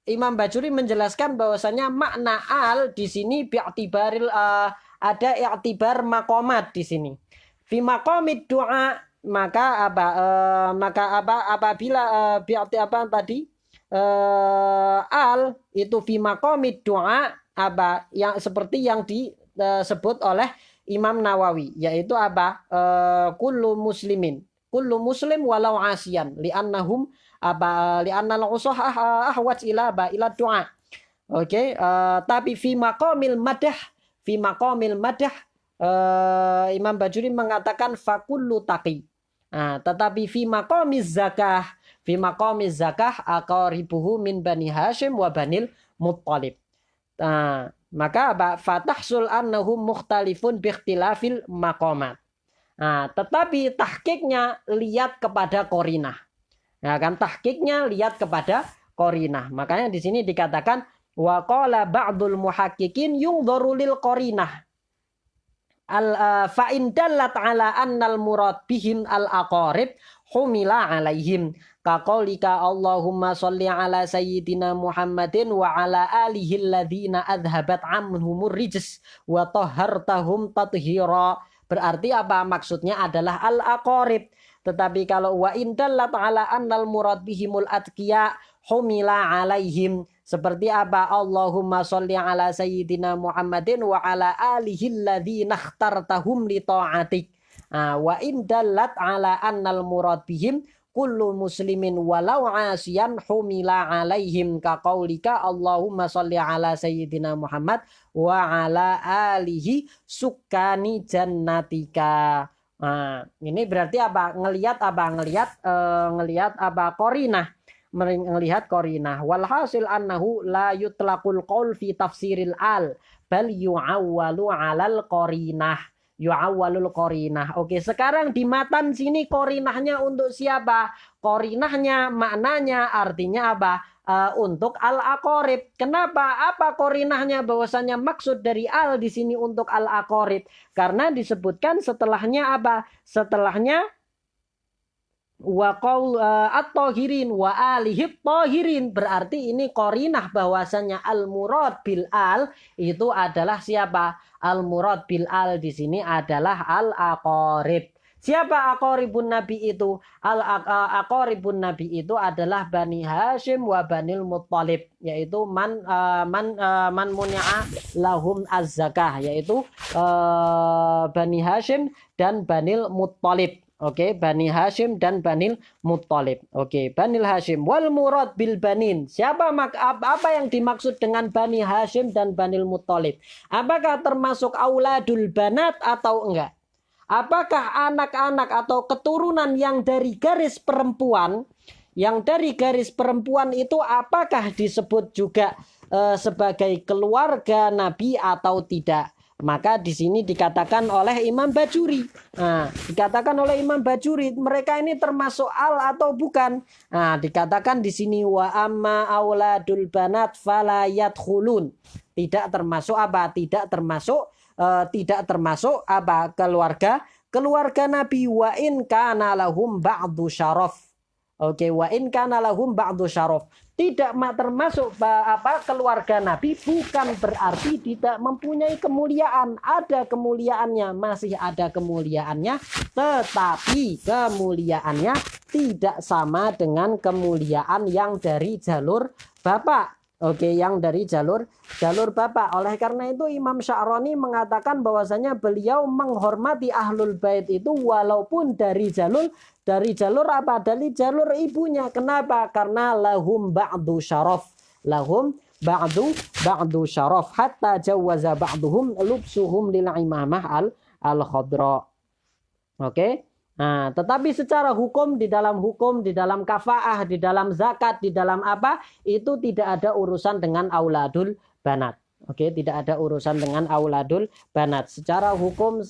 Imam Bajuri menjelaskan bahwasanya makna al di sini bi'tibaril ada i'tibar maqamat di sini. Fi maqamid du'a, maka apabila al itu fi maqamid du'a yang seperti yang disebut oleh Imam Nawawi, yaitu kullu muslim walau asiyan li'annahum li'annal usah ahwaj ila du'a. Oke, tapi fi maqamil madah Imam Bajuri mengatakan fakullu taqi. Tetapi fi maqamiz zakah aqaribuhu min bani Hashim wa banil Muttalib. Maka fatahsul annahum mukhtalifun biikhtilafil maqamat. Tetapi tahqiqnya lihat kepada qarinah. Ya kan, tahqiqnya lihat kepada qarinah. Makanya di sini dikatakan wa qala ba'dul muhaqqiqin yungdharu lil qarinah. Fa in dallat ala annal murad bihim al aqarib humila alaihim kaqaulika Allahumma sholli ala sayyidina Muhammadin wa ala alihi alladhina adhabat anhumur rijs wa tahhartahum tathira. Berarti apa? Maksudnya adalah al-aqarib. Tetapi kalau wa indallat ala annal murad bihimul atqiya humila alaihim, seperti apa? Allahumma sholli ala sayyidina Muhammadin wa ala alihi alladhina ikhtartahum li ta'atik. Wa indallat ala annal murad bihim kullu muslimin walau asiyan humila alaihim kaqaulika Allahumma sholli ala sayyidina Muhammad wa ala alihi sukkani jannatika. Nah, ini berarti apa? Ngelihat apa? Ngelihat apa? Qarinah. Melihat qarinah. Walhasil annahu la yutlaqul qaul fi tafsiril al bal yu'awwalu 'alal qarinah. Yu'awwalul qarinah. Oke, sekarang di matan sini qarinahnya untuk siapa? Qarinahnya maknanya artinya apa? Untuk al-aqarib. Kenapa? Apa qarinahnya? Bahwasanya maksud dari al di sini untuk al-aqarib. Karena disebutkan setelahnya apa? Setelahnya wa qaul at-tahirin wa alihi tahirin. Berarti ini qarinah bahwasanya al-murad bil al itu adalah siapa? Al-murad bil al di sini adalah al-aqarib. Siapa aqaribun nabi itu? Aqaribun nabi itu adalah Bani Hashim wa Banil Muttalib, yaitu man muni'a lahum az-zakah, yaitu Bani Hashim dan Banil Muttalib. Oke, Bani Hashim dan Banil Muttalib. Oke, Banil Hashim wal murad bil banin. Apa yang dimaksud dengan Bani Hashim dan Banil Muttalib? Apakah termasuk auladul banat atau enggak? Apakah anak-anak atau keturunan yang dari garis perempuan? Yang dari garis perempuan itu apakah disebut juga sebagai keluarga Nabi atau tidak? Maka di sini dikatakan oleh Imam Bajuri. Nah, dikatakan oleh Imam Bajuri, mereka ini termasuk al atau bukan? Nah, dikatakan di sini wa amma auladul banat fala yadkhulun. Tidak termasuk apa? Tidak termasuk apa? Keluarga Nabi, wa in kana lahum ba'du syaraf. Oke, wa in kana lahum ba'du syaraf. Tidak termasuk apa keluarga Nabi, bukan berarti tidak mempunyai kemuliaan. Ada kemuliaannya, masih ada kemuliaannya, tetapi kemuliaannya tidak sama dengan kemuliaan yang dari jalur bapak. Oke, yang dari jalur bapak. Oleh karena itu Imam Sya'rani mengatakan bahwasanya beliau menghormati ahlul bait itu walaupun dari jalur apa? Dari jalur ibunya. Kenapa? Karena lahum ba'du syaraf. Lahum ba'du syaraf hatta jawaza ba'duhum lubsuhum lil imamah al-khadra. Oke. Nah, tetapi secara hukum, di dalam kafaah, di dalam zakat, di dalam apa, itu tidak ada urusan dengan auladul banat. Oke, tidak ada urusan dengan auladul banat. Secara hukum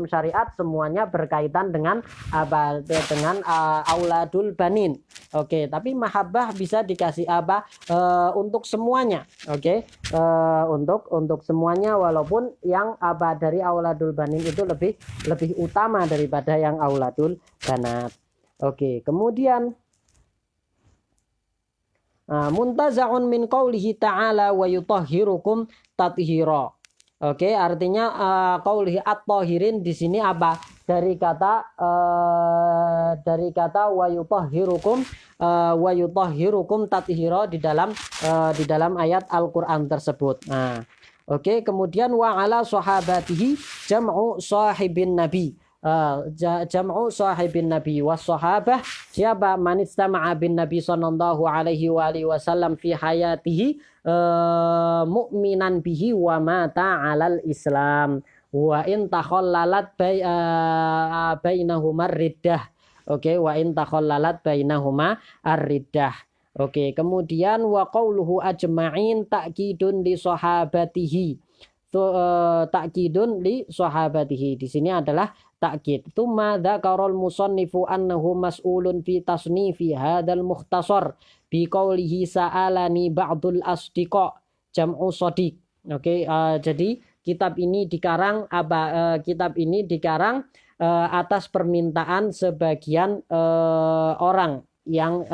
syariat semuanya berkaitan dengan apa? Dengan auladul banin. Oke, tapi mahabbah bisa dikasih apa? Untuk semuanya. Oke, untuk semuanya, walaupun yang apa dari auladul banin itu lebih utama daripada yang auladul banat. Oke, kemudian muntaza'un min qaulihi ta'ala wa yutahhirukum tathira. Oke, artinya qaulihi at-tahirin di sini apa? Dari kata wa yutahhirukum tathira di dalam ayat Al-Qur'an tersebut. Nah, oke, kemudian wa ala sahabatihi jam'u sahibin nabi. Jam'u sahibin nabi was sahabah, siapa? Man istama'a bin nabi sallallahu alaihi wa alihi wasallam fi hayatihi mu'minan bihi wa mata 'alal islam wa in takhallalat bainahuma riddah. Oke, wa in takhallalat bainahuma ar-riddah. Oke, kemudian wa qauluhu ajma'in ta'kidun li sahabatihi. Ta'kidun li sahabatihi. Di sini adalah ta'kid. Tsumma dzakarul musannifu annahu mas'ulun fi tasnifi hadzal mukhtasar bi qaulihi sa'alani ba'dul asdiqa jam'u shadiq. Oke, jadi kitab ini dikarang atas permintaan sebagian orang yang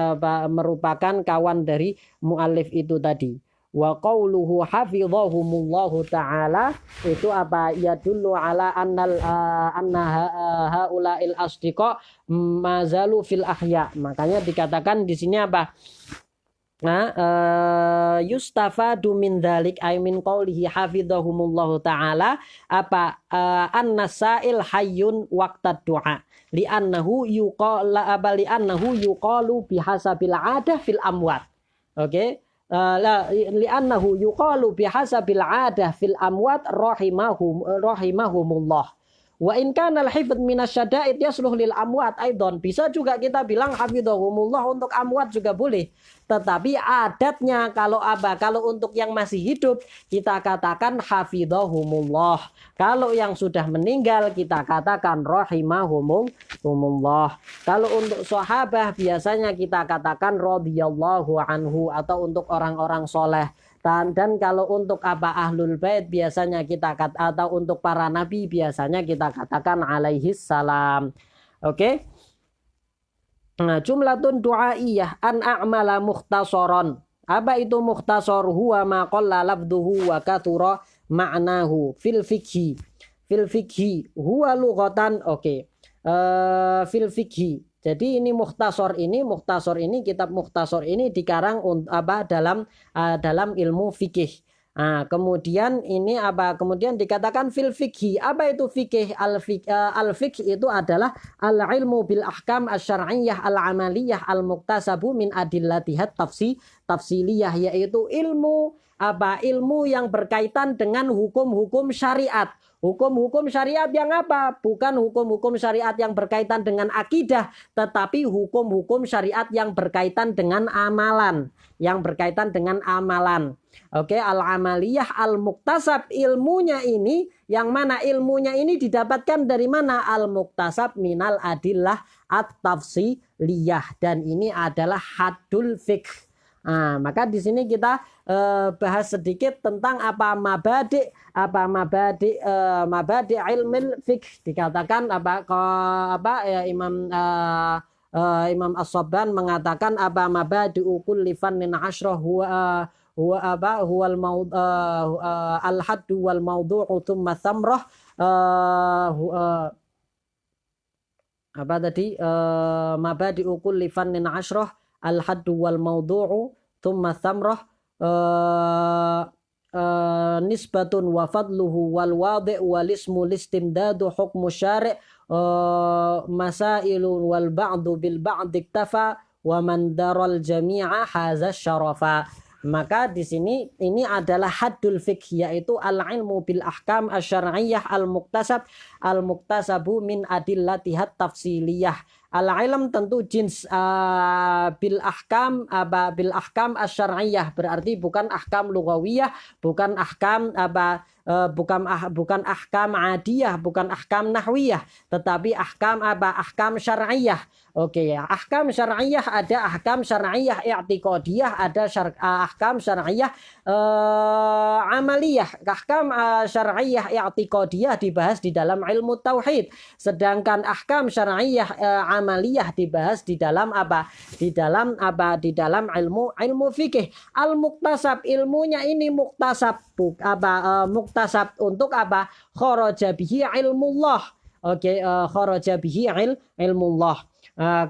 merupakan kawan dari muallif itu tadi. Wa qauluhu hafizahumullahu taala itu yadullu ala anna haula'il asdiqa mazalu fil ahya. Makanya dikatakan di sini yustafadu min dzalik ay min qaulihi hafizahumullahu taala an-nasail hayyun waqtad du'a li'annahu yuqalu bihasabil 'adah fil amwat. Oke. Li'annahu yuqalu bihasabil 'adah fil amwat rahimahumullah. Wa in kana al-hifdz minasyada'id yasluh lil amwat aidon. Bisa juga kita bilang hafizahumullah untuk amwat juga boleh. Tetapi adatnya kalau untuk yang masih hidup kita katakan hafizahumullah. Kalau yang sudah meninggal kita katakan rahimahumullah. Kalau untuk sahabat biasanya kita katakan radhiyallahu anhu atau untuk orang-orang soleh. Dan kalau untuk ahlul bait biasanya kita atau untuk para nabi biasanya kita katakan alaihis salam. Oke. Nah, jumlatun du'aiyah an a'mala mukhtasaran. Apa itu mukhtasar? Huwa ma qalla lafdhuhu wa kathura ma'nahu fil fikhi. Fil fikhi huwa lughatan fil fikhi. Jadi ini mukhtasar ini kitab mukhtasar ini dikarang dalam ilmu fikih. Nah, kemudian ini kemudian dikatakan fil fikhi. Apa itu fikih? Al-fikh itu adalah al-ilmu bil ahkam asy-syar'iyyah al-amaliyah al-muktasabu min adillatihat tafsiliyah, yaitu ilmu yang berkaitan dengan hukum-hukum syariat. Hukum-hukum syariat yang apa? Bukan hukum-hukum syariat yang berkaitan dengan akidah, tetapi hukum-hukum syariat yang berkaitan dengan amalan. Oke, al-amaliyah al-muktasab, ilmunya ini yang mana ilmunya ini didapatkan dari mana? Al-muktasab minal adillah at-tafsiliyah, dan ini adalah haddul fiqh. Nah, maka di sini kita bahas sedikit tentang mabadi ilmil fiqh. Dikatakan Imam As-Sabban mengatakan mabadi kulli fannin asyrah huwal al-haddu wal mawdu'u thumma thamrah mabadi kulli fannin asyrah al-haddu wal mawdu'u thumma thamrah nisbatun wa fadluhu wal wadi' wal ismu listimdadu hukmu syari' masailun wal ba'du bil ba'di iktafa wa man daral jami'a haza syarafa. Maka di sini ini adalah haddul fiqh, yaitu al-ilmu bil ahkam asy-syar'iyyah al-muktasabu min adillatihat tafsiliyah. Al-ilm tentu jins bil ahkam asy-syar'iyyah, berarti bukan ahkam lughawiyah, bukan ahkam bukan ahkam adiyah, bukan ahkam nahwiyah, tetapi ahkam syar'iyyah. Oke ya, ahkam syar'iyyah ada ahkam syar'iyyah i'tiqadiyah, ada ahkam syar'iyyah amaliyah. Ahkam syar'iyyah i'tiqadiyah dibahas di dalam ilmu tauhid, sedangkan ahkam syar'iyyah amaliyah dibahas di dalam Di dalam ilmu fikih. Al-muktasab, ilmunya ini muktasab muktasab untuk kharaja bihi ilmullah. Oke, kharaja bihi ilmullah.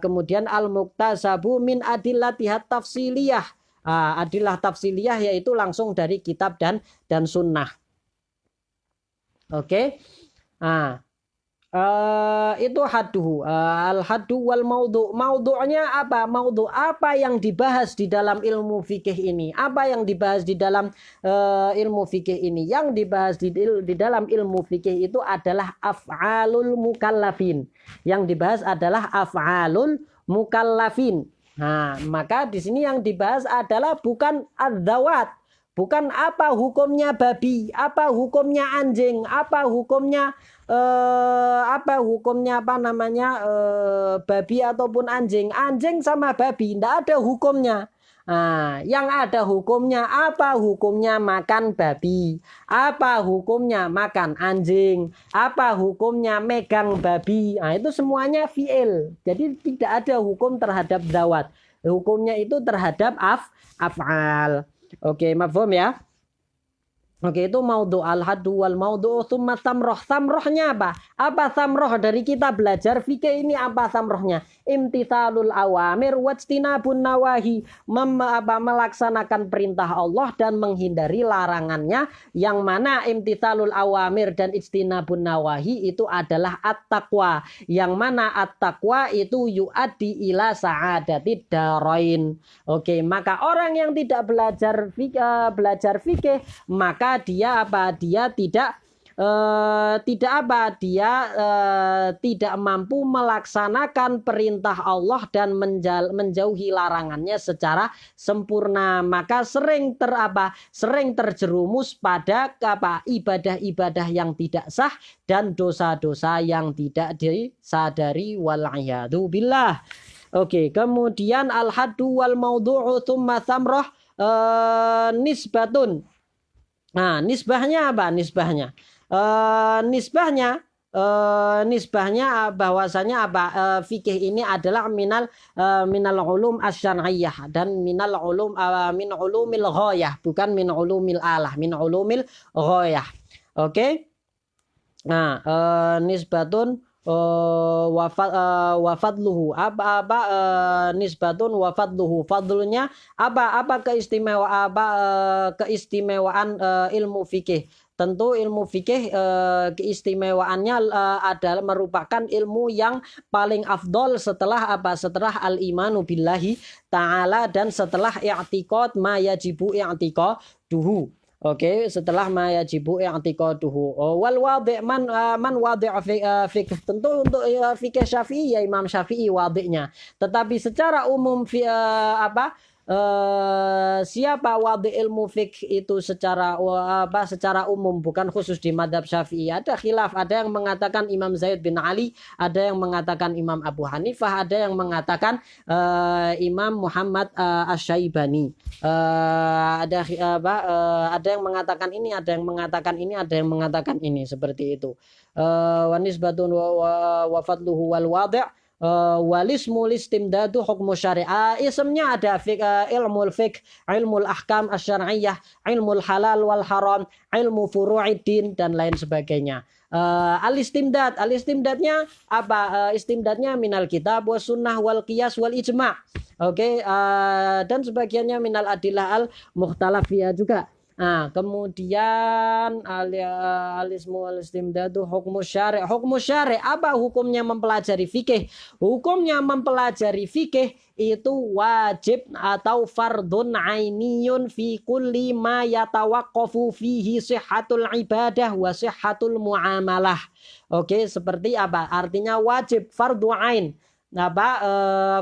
Kemudian al-muktasabu min adillatihat tafsiliyah. Adillah tafsiliyah yaitu langsung dari kitab dan sunnah. Oke. Itu hadduhu, al-haddu wal maudhu'. Maudhu'nya apa? Maudhu' apa yang dibahas di dalam ilmu fikih ini? Apa yang dibahas di dalam ilmu fikih ini? Yang dibahas di dalam ilmu fikih itu adalah af'alul mukallafin. Yang dibahas adalah af'alul mukallafin. Nah, maka di sini yang dibahas adalah bukan adzawat. Bukan apa hukumnya babi, apa hukumnya anjing, apa hukumnya babi ataupun anjing. Anjing sama babi tidak ada hukumnya. Nah, yang ada hukumnya apa? Hukumnya makan babi. Apa hukumnya makan anjing? Apa hukumnya megang babi? Nah, itu semuanya fi'il. Jadi tidak ada hukum terhadap zawat. Hukumnya itu terhadap af'al. Oke, mafhum ya? Oke, itu maudhu al-haddu wal maudhu tsumma samroh. Samrohnya apa? Apa samroh dari kita belajar fikih ini apa samrohnya? Imtithalul awamir wajtinabun nawahi. Melaksanakan perintah Allah dan menghindari larangannya, yang mana imtithalul awamir dan ijtinabun nawahi itu adalah at-taqwa. Yang mana at-taqwa itu yu'addi ila sa'adatid darain. Oke, maka orang yang tidak belajar fikih, maka dia apa? Dia tidak tidak mampu melaksanakan perintah Allah dan menjauhi larangannya secara sempurna, maka sering terjerumus pada ibadah-ibadah yang tidak sah dan dosa-dosa yang tidak disadari, wal'iyadu billah. Oke, kemudian al-haddu wal maudhu'u tsumma samroh nisbatun. Nah, nisbahnya apa? Nisbahnya bahwasanya apa? Fikih ini adalah minal ulum asy-syar'iyyah dan minal ulum min ulumil ghayah, bukan min ulumil alah, min ulumil ghayah. Oke? Nah, nisbatun wafadluhu nisbatun wafadluhu, fadlunya apa keistimewaan ilmu fikih. Tentu ilmu fikih keistimewaannya adalah merupakan ilmu yang paling afdol setelah al-imanu billahi ta'ala dan setelah i'tiqad ma yajibu i'tiqaduhu. Oke, setelah ma yajibu i'tiqaduhu. Wal wadi' man wadi' fikih. Tentu untuk fikih Syafi'i ya Imam Syafi'i wadi'nya. Tetapi secara umum siapa wadi ilmu fikih itu secara umum, bukan khusus di madhab Syafi'i. Ada khilaf, ada yang mengatakan Imam Zaid bin Ali, ada yang mengatakan Imam Abu Hanifah, ada yang mengatakan Imam Muhammad Asy-Syaibani. Ada yang mengatakan ini, ada yang mengatakan ini, ada yang mengatakan ini, seperti itu. Wa nisbatun wa fadluhu wal wadi'. Walismu listimdadu hukmu syariah. Ismnya ada ilmul fiqh, ilmul ahkam asy-syar'iyyah, ilmul halal wal haram, ilmu furu'iddin dan lain sebagainya. Al-istimdadnya apa? Istimdadnya minal kitab was sunnah wal qiyas wal ijma'. Oke, dan sebagiannya minal adillah al mukhtalafiyah juga. Nah, kemudian alismu al-istimdadu hukmu syari'. Hukmu syari' apa hukumnya mempelajari fikih? Hukumnya mempelajari fikih itu wajib atau fardun ainiyun fi kulli ma yatawaqqafu fihi sihhatul ibadah wa sihhatul muamalah. Oke, seperti apa? Artinya wajib, fardhu ain.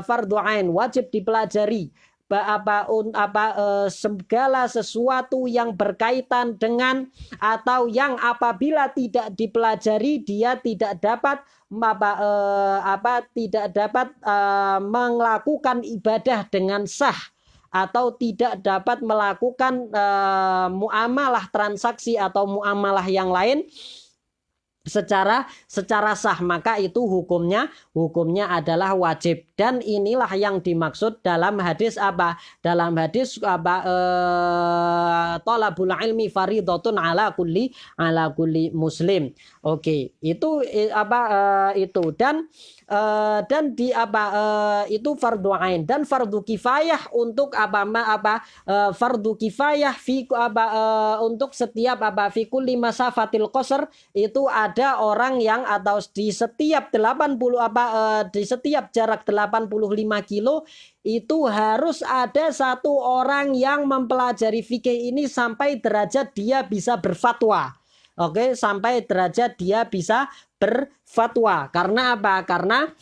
Fardhu ain wajib dipelajari. Segala sesuatu yang berkaitan dengan atau yang apabila tidak dipelajari dia tidak dapat melakukan ibadah dengan sah atau tidak dapat melakukan muamalah transaksi atau muamalah yang lain secara sah, maka itu hukumnya adalah wajib. Dan inilah yang dimaksud dalam hadis thalabul ilmi fardhatun ala kulli muslim. Oke, itu itu dan itu fardhu ain dan fardhu kifayah untuk fardhu kifayah untuk setiap fi kulli masafatil qasr. Itu ada orang yang atau di setiap jarak 85 kilo itu harus ada satu orang yang mempelajari fikih ini sampai derajat dia bisa berfatwa. Oke, sampai derajat dia bisa berfatwa. Karena apa? Karena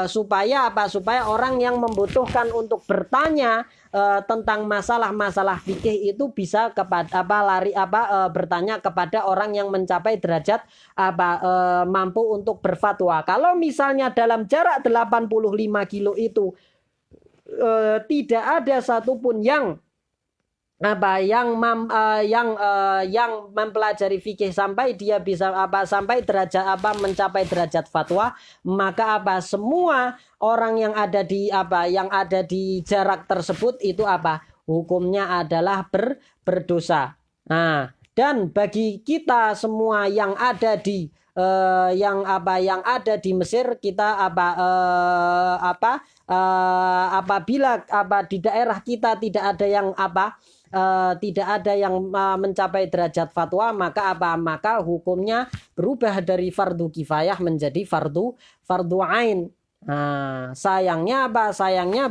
supaya orang yang membutuhkan untuk bertanya tentang masalah-masalah fikih itu bisa bertanya kepada orang yang mencapai derajat mampu untuk berfatwa. Kalau misalnya dalam jarak 85 kilo itu tidak ada satupun yang yang mempelajari fikih sampai dia bisa sampai derajat mencapai derajat fatwa, maka semua orang yang ada di jarak tersebut itu hukumnya adalah berdosa. Nah, dan bagi kita semua yang ada di yang ada di Mesir, kita apabila di daerah kita tidak ada yang mencapai derajat fatwa, maka hukumnya berubah dari fardu kifayah menjadi fardu ain. Nah, sayangnya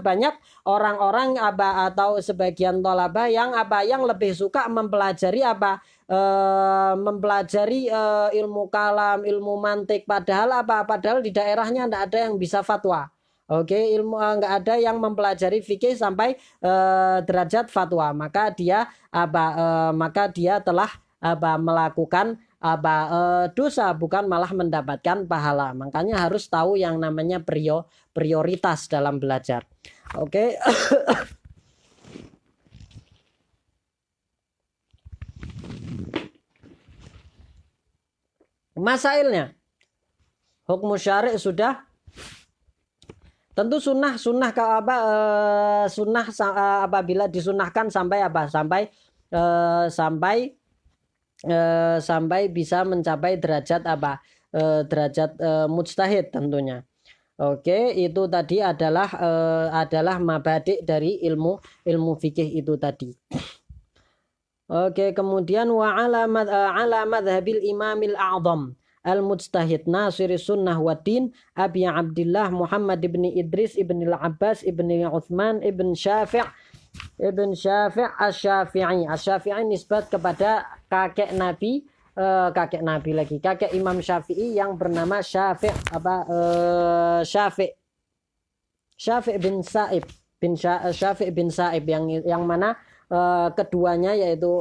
banyak orang-orang atau sebagian thalabah yang lebih suka mempelajari ilmu kalam, ilmu mantik, padahal di daerahnya tidak ada yang bisa fatwa. Oke, ilmu nggak ada yang mempelajari fikih sampai derajat fatwa, maka dia telah melakukan dosa, bukan malah mendapatkan pahala. Makanya harus tahu yang namanya prioritas dalam belajar. Oke. Masailnya, hukum syari sudah. Tentu sunnah apabila disunahkan sampai sampai bisa mencapai derajat mujtahid tentunya. Oke, itu tadi adalah mabadi dari ilmu fikih itu tadi. Oke, kemudian wa ala madhabil imamil a'zam al-mujtahid nasiri sunnah wa din Abi Abdullah Muhammad ibn Idris ibn al-Abbas ibn Uthman ibn Syafi' Asy-Syafi'i nisbat kepada kakek Imam Syafi'i yang bernama Syafi' bin Sa'ib yang mana keduanya yaitu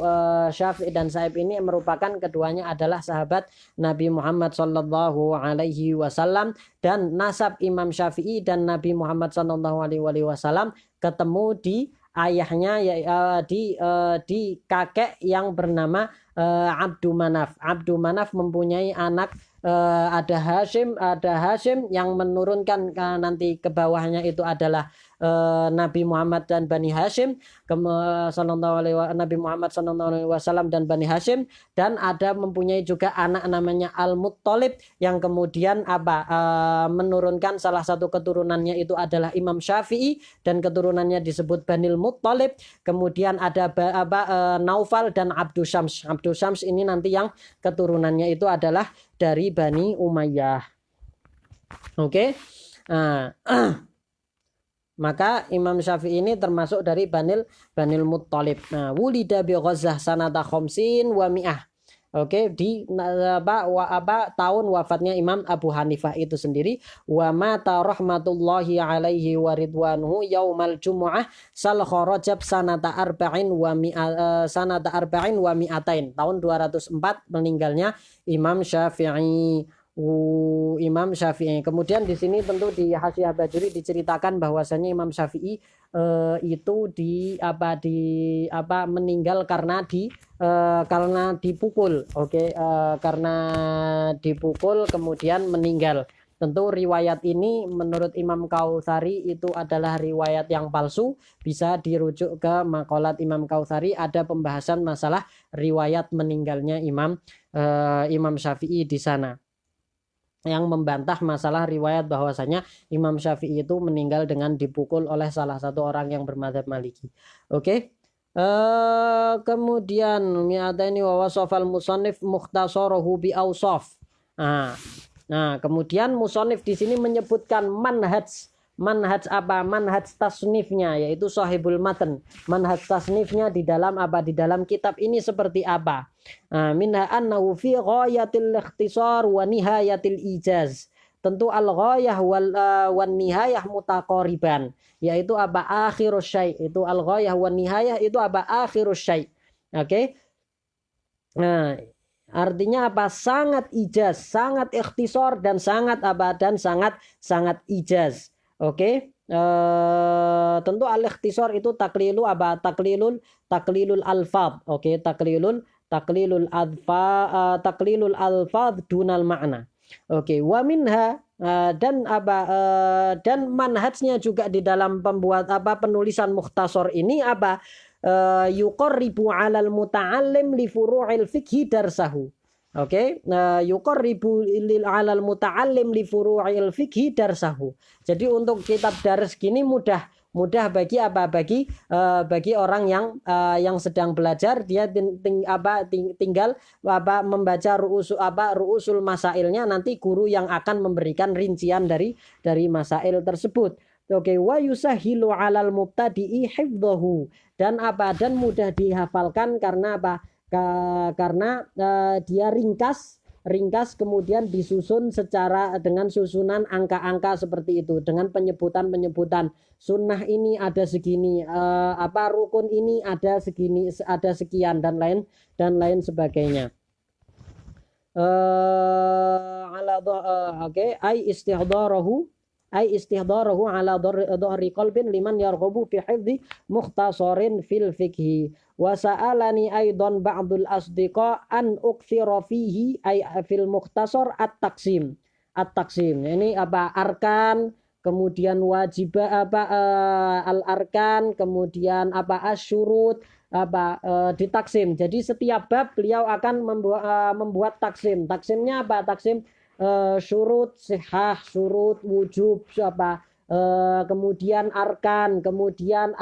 Syafi'i dan Sa'ib ini merupakan keduanya adalah sahabat Nabi Muhammad Sallallahu Alaihi Wasallam, dan nasab Imam Syafi'i dan Nabi Muhammad Sallallahu Alaihi Wasallam ketemu di ayahnya di kakek yang bernama Abdu Manaf. Abdu Manaf mempunyai anak ada Hashim yang menurunkan nanti ke bawahnya itu adalah Nabi Muhammad dan Bani Hashim, Nabi Muhammad SAW dan Bani Hashim, dan ada mempunyai juga anak namanya Al-Muttalib yang kemudian menurunkan salah satu keturunannya itu adalah Imam Syafi'i dan keturunannya disebut Banil Muttalib. Kemudian ada Naufal dan Abdu Syams. Abdu Syams ini nanti yang keturunannya itu adalah dari Bani Umayyah. Oke. Maka Imam Syafi'i ini termasuk dari Banil Muttalib. Nah, wulida bi Ghazzah sanata khamsin wa mi'ah. Oke, di tahun wafatnya Imam Abu Hanifah itu sendiri. Wa mata rahmatullahi alaihi wa ridwanuhu yaumal jumu'ah sal kharajab sanata arba'in wa mi'atain. Tahun 204 meninggalnya Imam Syafi'i. Kemudian di sini tentu di Hasyiah Bajuri diceritakan bahwasanya Imam Syafi'i itu meninggal karena dipukul. Oke, karena dipukul kemudian meninggal. Tentu riwayat ini menurut Imam Kautsari itu adalah riwayat yang palsu, bisa dirujuk ke maqalat Imam Kautsari, ada pembahasan masalah riwayat meninggalnya Imam Syafi'i di sana, yang membantah masalah riwayat bahwasanya Imam Syafi'i itu meninggal dengan dipukul oleh salah satu orang yang bermadzhab Maliki. Oke. Kemudian mi'ataini wa wasafal musannif mukhtasarahu bi awsaf. Nah, kemudian musannif di sini menyebutkan manhaj tasnifnya, yaitu sahibul matan. Manhaj tasnifnya di dalam kitab ini seperti apa? Minha annahu fi ghayatil ikhtisar wa nihayatil ijaz. Tentu al-ghayah wan nihayah mutaqariban, yaitu akhirus syai'. Itu al-ghayah wan nihayah itu akhirus syai'. Oke. Nah, artinya sangat ijaz, sangat ikhtisar, dan sangat sangat ijaz. Oke. tentu al-ikhtisar itu taklilu apa? Taklilul alfaz. Oke, taklilul alfaz dunal makna. Oke, wa minha dan apa dan manhajnya juga di dalam penulisan mukhtasar ini apa? Yuqarribu 'alal muta'allim li furu'il fiqhi darsahu. Oke, yuqarribu 'alal muta'allim li furu'il fiqhi darsahu. Jadi untuk kitab dars gini mudah bagi bagi orang yang sedang belajar, dia tinggal membaca ru'usul masailnya, nanti guru yang akan memberikan rincian dari masail tersebut. Oke, wa yusahilu 'alal mubtadi'i hifdhahu, dan mudah dihafalkan karena karena dia ringkas kemudian disusun dengan susunan angka-angka seperti itu, dengan penyebutan sunnah ini ada segini, rukun ini ada segini, ada sekian, dan lain sebagainya. Oke, ai istihdarahu ala dhahri qalbin liman yarghabu fi hifdhi mukhtasarin fil fiqhi. Wa sa'alani aidan ba'dul asdiqa an ukthira fihi ay fil mukhtasar at-taqsim. Ini arkan, kemudian wajib al-arkan, kemudian asyurut, ditaksim. Jadi setiap bab beliau akan membuat taksim. Taksimnya taksim syurut sihah, syurut wujub, kemudian arkan, kemudian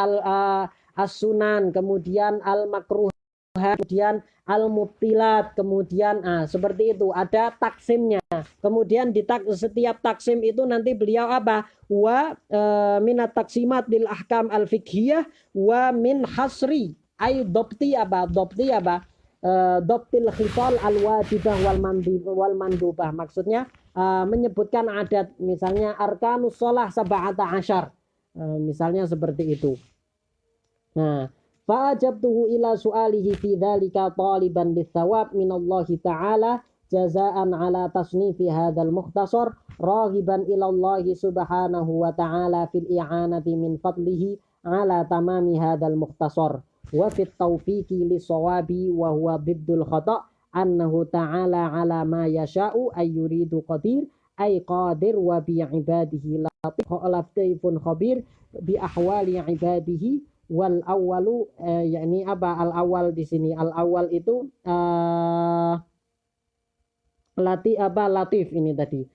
as-sunan, kemudian al-makruh, kemudian al-mubtilat, kemudian seperti itu, ada taksimnya. Kemudian di setiap taksim itu nanti beliau wa minat taksimat bil ahkam al-fiqhiyah wa min hasri ay dopti doptil khisal al-wajibah wal mandubah. Maksudnya menyebutkan adat, misalnya arkanus shalah sab'ata asyar, misalnya seperti itu. Nah, fa'ajabtuhu ila su'alihi fi dzalika taliban litsawab minallahi ta'ala jazaan ala tasnifi hadzal mukhtasar rahiban ila Allah subhanahu wa ta'ala fil i'anati min fadlihi ala tamami hadzal mukhtasar wa fit taufiqi lisawabi wa huwa biddul khata' annahu ta'ala ala ma yasha'u ay yuridu qadir ay qadir wa bi ibadihi latifun khabir bi ahwali ibadihi. Wal awalu yakni al awal di sini, al awal itu latif ini tadi,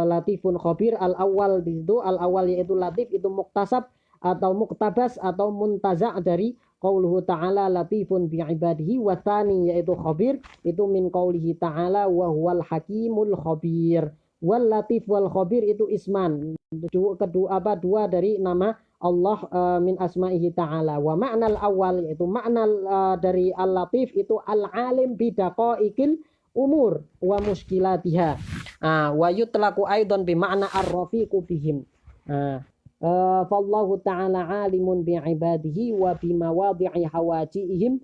latifun khabir. Al awal di situ, al awal yaitu latif, itu muktasab atau muktabas atau muntaza' dari qauluhu ta'ala latifun bi ibadihi, wa tsani yaitu khabir itu min qaulihi ta'ala wa huwal hakimul khabir. Wal latif wal khabir itu isman, dua dari nama Allah min asma'ihi ta'ala. Wa ma'nal awal yaitu makna dari al latif itu al alim bidaqaiqil umur wa muskilatiha. Wa yutlaqu aidan bi makna ar-rafiqu bihim. Fallahu ta'ala alimun bi ibadihi wa bi mawadhi'i hawaijihim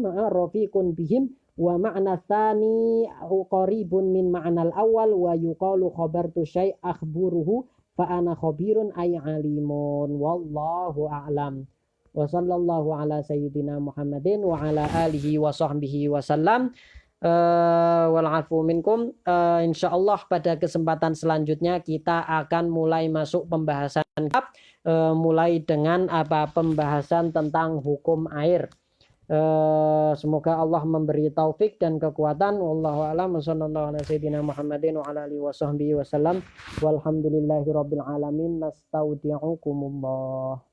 rafiqun bihim. Wa ma'na tsani qaribun min ma'nal awal wa yuqalu khabartu syai' akhburuhu fa ana khabirun ay alimun. Wallahu a'lam. Wa sallallahu ala sayyidina Muhammadin wa ala alihi wa sahbihi wa sallam. Wal afu minkum. Insyaallah pada kesempatan selanjutnya kita akan mulai masuk pembahasan mulai dengan pembahasan tentang hukum air. Semoga Allah memberi taufik dan kekuatan. Wallahu a'lam. Sallallahu ala sayyidina Muhammadin wa ala alihi wa sahbihi wasallam. Walhamdulillahirabbil alamin. Nastaudi'ukumullah.